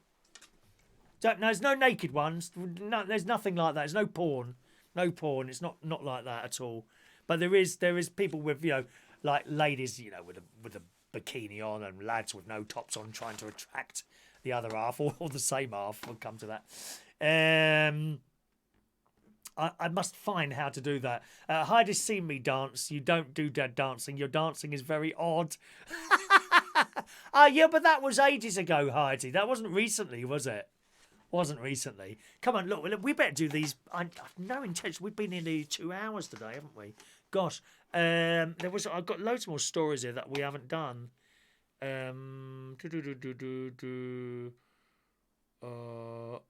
There's no naked ones. No, there's nothing like that. There's no porn. No porn. It's not like that at all. But there is people with, you know, like ladies, you know, with a bikini on, and lads with no tops on trying to attract the other half or the same half. We'll come to that. I must find how to do that. Heidi's seen me dance. You don't do dead dancing. Your dancing is very odd. Yeah, but that was ages ago, Heidi. That wasn't recently, was it? Wasn't recently. Come on, look, we better do these. I've no intention. We've been in nearly 2 hours today, haven't we? Gosh. I've got loads more stories here that we haven't done.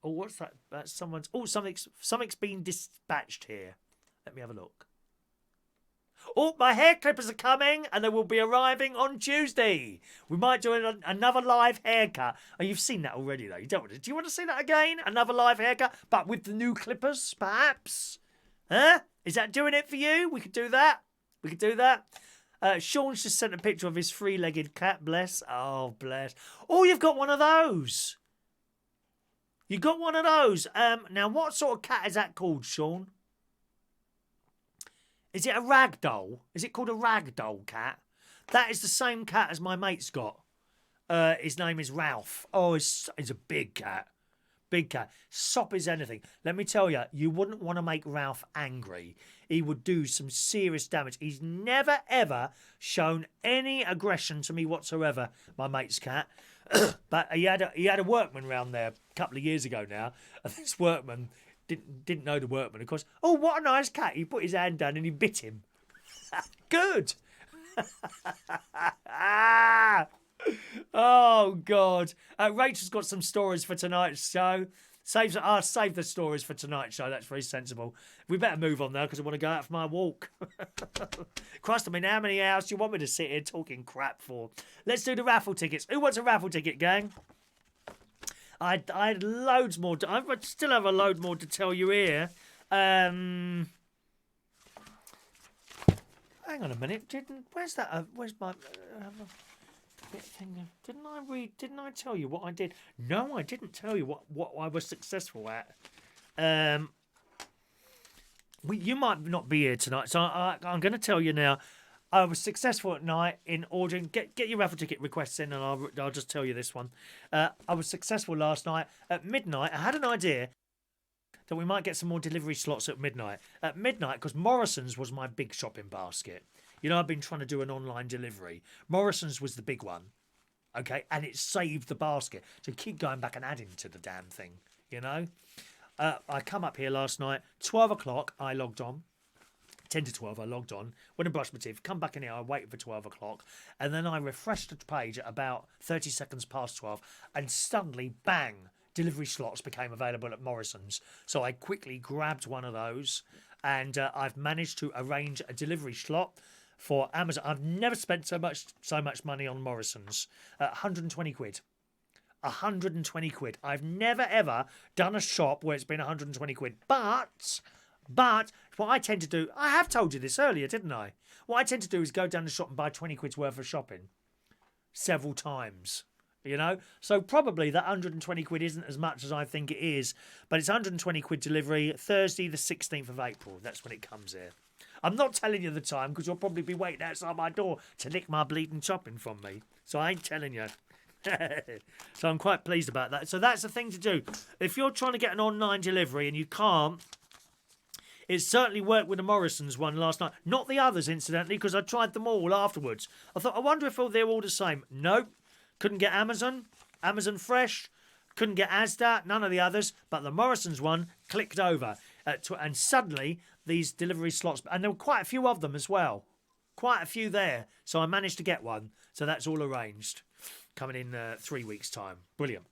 What's that? That's someone's. Oh, something's been dispatched here. Let me have a look. Oh, my hair clippers are coming, and they will be arriving on Tuesday. We might do another live haircut. Oh, you've seen that already, though. Do you want to see that again? Another live haircut, but with the new clippers, perhaps? Huh? Is that doing it for you? We could do that. Sean's just sent a picture of his three-legged cat. Bless. Oh, bless. Oh, you've got one of those. You got one of those. Now, what sort of cat is that called, Sean? Is it a ragdoll? Is it called a ragdoll cat? That is the same cat as my mate's got. His name is Ralph. Oh, he's a big cat. Big cat. Sop as anything. Let me tell you, you wouldn't want to make Ralph angry. He would do some serious damage. He's never, ever shown any aggression to me whatsoever, my mate's cat. But he had a workman round there a couple of years ago now. And this workman didn't know the workman. Of course, oh, what a nice cat. He put his hand down and he bit him. Good. Oh, God. Rachel's got some stories for tonight's show. Save the stories for tonight's show. That's very sensible. We better move on now because I want to go out for my walk. Christ, I mean, how many hours do you want me to sit here talking crap for? Let's do the raffle tickets. Who wants a raffle ticket, gang? I had loads more. I still have a load more to tell you here. Hang on a minute. Where's that? Where's my thing? Didn't I tell you what I did? No, I didn't tell you what I was successful at. You might not be here tonight, so I'm going to tell you now. I was successful at night in ordering. Get your raffle ticket requests in, and I'll just tell you this one. I was successful last night at midnight. I had an idea that we might get some more delivery slots at midnight. At midnight, because Morrison's was my big shopping basket. You know, I've been trying to do an online delivery. Morrison's was the big one. Okay, and it saved the basket. So keep going back and adding to the damn thing, you know. I come up here last night, 12 o'clock, I logged on. 10 to 12, I logged on, went and brushed my teeth, come back in here, I waited for 12 o'clock, and then I refreshed the page at about 30 seconds past 12, and suddenly, bang, delivery slots became available at Morrison's. So I quickly grabbed one of those, and I've managed to arrange a delivery slot for Amazon. I've never spent so much money on Morrison's. 120 quid. 120 quid. I've never ever done a shop where it's been 120 quid. But what I tend to do, I have told you this earlier, didn't I? What I tend to do is go down the shop and buy 20 quid's worth of shopping several times. You know, so probably that 120 quid isn't as much as I think it is, but it's 120 quid delivery Thursday the 16th of April. That's when it comes here. I'm not telling you the time because you'll probably be waiting outside my door to nick my bleeding shopping from me. So I ain't telling you. So I'm quite pleased about that. So that's the thing to do. If you're trying to get an online delivery and you can't, it certainly worked with the Morrison's one last night. Not the others, incidentally, because I tried them all afterwards. I thought, I wonder if they're all the same. Nope. Couldn't get Amazon Fresh, couldn't get Asda, none of the others, but the Morrison's one clicked over. And suddenly, these delivery slots, and there were quite a few of them as well. Quite a few there. So I managed to get one. So that's all arranged. Coming in 3 weeks' time. Brilliant.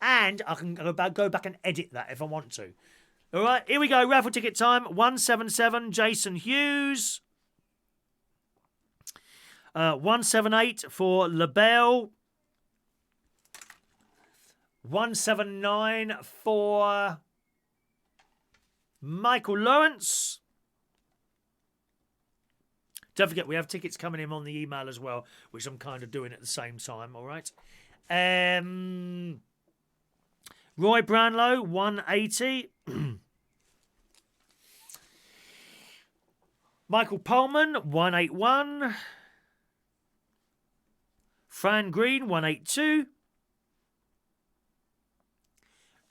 And I can go back and edit that if I want to. All right, here we go. Raffle ticket time. 177, Jason Hughes. 178 for LaBelle. 179 for Michael Lawrence. Don't forget, we have tickets coming in on the email as well, which I'm kind of doing at the same time, all right? Roy Brownlow, 180. Michael Pullman, 181. Fran Green, 182.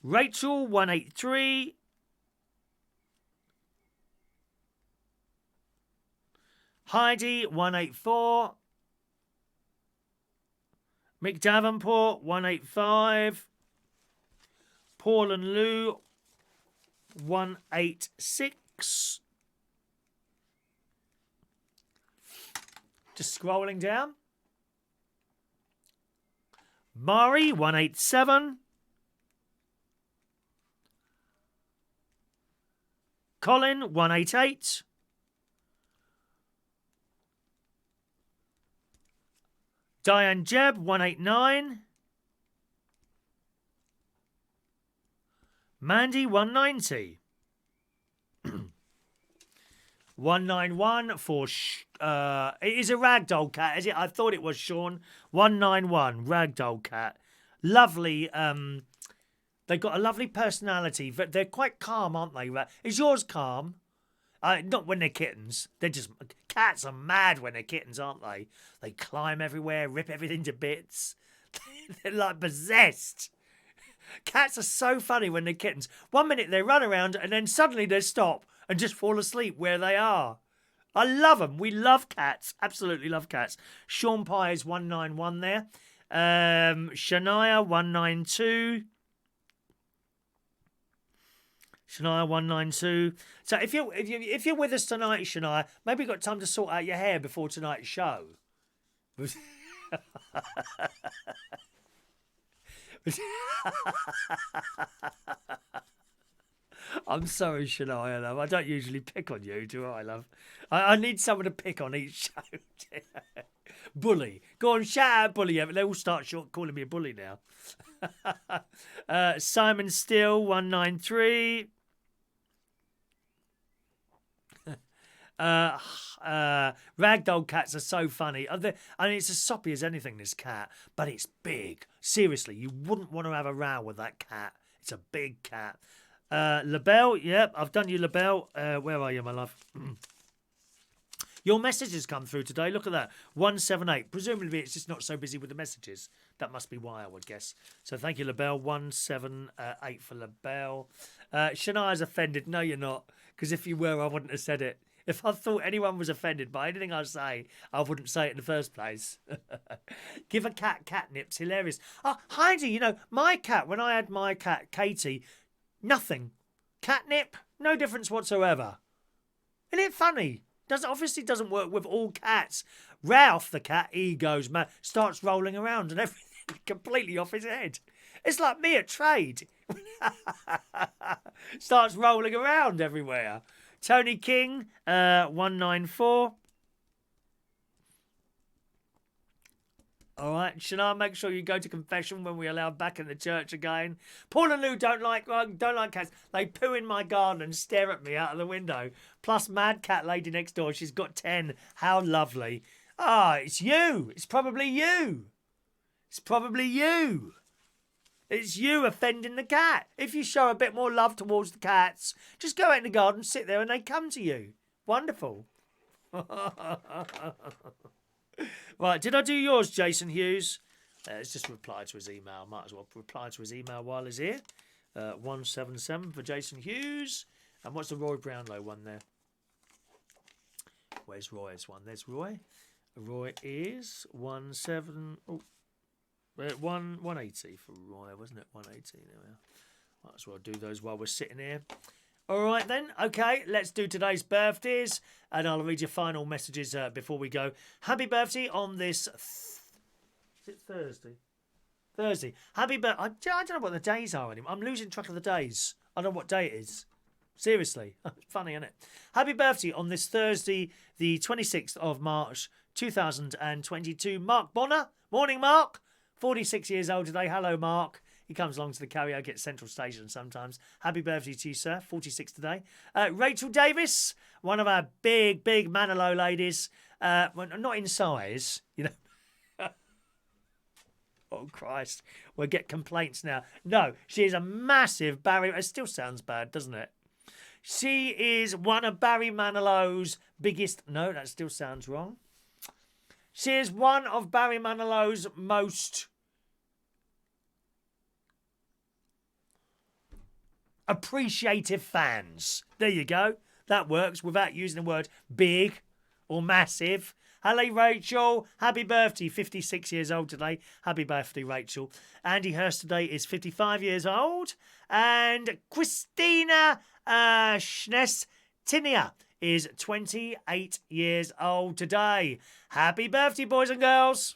Rachel, 183. Heidi, 184. Mick Davenport, 185. Paul and Lou, 186. Just scrolling down. Mari, 187. Colin, 188. Diane Jebb, 189. Mandy, 190. 191 for... it is a ragdoll cat, is it? I thought it was, Sean. 191, ragdoll cat. Lovely. They've got a lovely personality. They're quite calm, aren't they? Is yours calm? Not when they're kittens. They're just... Cats are mad when they're kittens, aren't they? They climb everywhere, rip everything to bits. They're like possessed. Cats are so funny when they're kittens. 1 minute they run around and then suddenly they stop and just fall asleep where they are. I love them. We love cats. Absolutely love cats. Sean Pye is 191 there. Shania, 192. Shania 192. So if you're with us tonight, Shania, maybe you've got time to sort out your hair before tonight's show. I'm sorry, Shania, love. I don't usually pick on you, do I, love? I need someone to pick on each show. Bully. Go on, shout out bully. They all start calling me a bully now. Simon Steele, 193. Ragdoll cats are so funny. I mean, it's as soppy as anything, this cat, but it's big. Seriously, you wouldn't want to have a row with that cat. It's a big cat. LaBelle, yep, I've done you, LaBelle. Where are you, my love? Your messages come through today. Look at that. 178. Presumably it's just not so busy with the messages. That must be why, I would guess. So thank you, LaBelle. 178 for LaBelle. Shania's offended. No, you're not. Because if you were, I wouldn't have said it. If I thought anyone was offended by anything I say, I wouldn't say it in the first place. Give a cat catnip's hilarious. Oh, Heidi, you know, my cat, when I had my cat, Katie, nothing. Catnip, no difference whatsoever. Isn't it funny? Obviously doesn't work with all cats. Ralph, the cat, he goes mad, starts rolling around and everything completely off his head. It's like me at trade. Starts rolling around everywhere. Tony King, 194. All right, Shana, make sure you go to confession when we allow back in the church again. Paul and Lou don't like cats. They poo in my garden and stare at me out of the window. Plus, Mad Cat Lady next door, she's got 10. How lovely. Ah, it's you. It's probably you. It's probably you. It's you offending the cat. If you show a bit more love towards the cats, just go out in the garden, sit there, and they come to you. Wonderful. Right, did I do yours, Jason Hughes? Let's just reply to his email. Might as well reply to his email while he's here. 177 for Jason Hughes. And what's the Roy Brownlow one there? Where's Roy's one? There's Roy. Roy is 180 for Roy, wasn't it? 180. There we are. Might as well do those while we're sitting here. All right then. Okay, let's do today's birthdays, and I'll read your final messages before we go. Happy birthday on this. Is it Thursday? Thursday. Happy birthday. I don't know what the days are anymore. I'm losing track of the days. I don't know what day it is. Seriously, funny, isn't it? Happy birthday on this Thursday, the 26th of March, 2022. Mark Bonner. Morning, Mark. 46 years old today. Hello, Mark. He comes along to the karaoke at Central Station sometimes. Happy birthday to you, sir. 46 today. Rachel Davis, one of our big Manilow ladies. Well, not in size, you know. Oh, Christ. We'll get complaints now. No, she is a massive Barry. It still sounds bad, doesn't it? She is one of Barry Manilow's biggest... No, that still sounds wrong. She is one of Barry Manilow's most... appreciative fans. There you go. That works without using the word big or massive. Hello, Rachel. Happy birthday. 56 years old today. Happy birthday, Rachel. Andy Hurst today is 55 years old. And Kristina Schnestinia is 28 years old today. Happy birthday, boys and girls.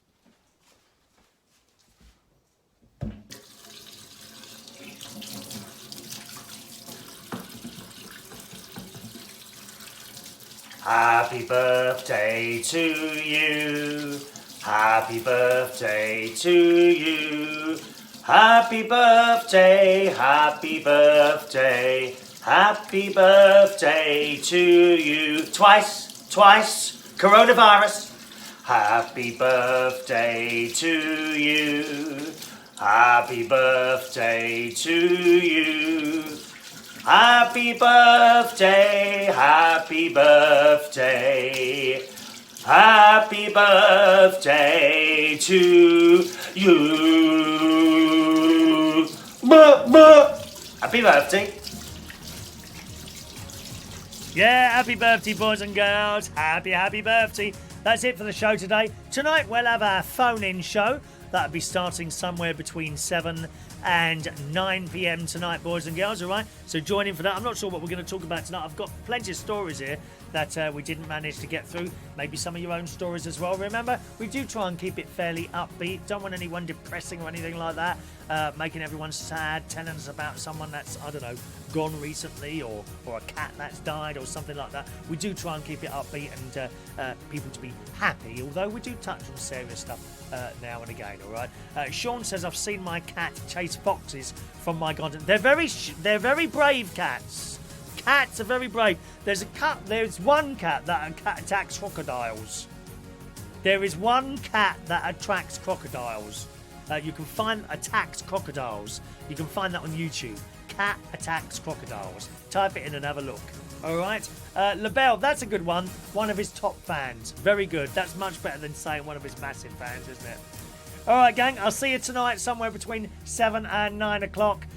Happy birthday to you. Happy birthday to you. Happy birthday, happy birthday, happy birthday to you. Twice, coronavirus. Happy birthday to you. Happy birthday to you. Happy birthday, happy birthday, happy birthday to you. Happy birthday. Yeah, happy birthday, boys and girls. Happy birthday. That's it for the show today. Tonight we'll have our phone-in show. That'll be starting somewhere between 7 and 9 p.m. tonight, boys and girls, all right? So join in for that. I'm not sure what we're going to talk about tonight. I've got plenty of stories here that we didn't manage to get through. Maybe some of your own stories as well. Remember, we do try and keep it fairly upbeat. Don't want anyone depressing or anything like that, making everyone sad, telling us about someone that's, I don't know, gone recently or a cat that's died or something like that. We do try and keep it upbeat and people to be happy, although we do touch on serious stuff now and again, all right? Sean says, I've seen my cat chase foxes from my garden. They're very brave cats. Cats are very brave. There's one cat that attacks crocodiles. There is one cat that attracts crocodiles. You can find attacks crocodiles. You can find that on YouTube. Cat attacks crocodiles. Type it in and have a look. All right. LaBelle, that's a good one. One of his top fans. Very good. That's much better than saying one of his massive fans, isn't it? All right, gang. I'll see you tonight somewhere between 7 and 9 o'clock.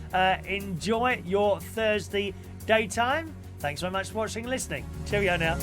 Enjoy your Thursday daytime. Thanks very much for watching and listening. Cheerio now.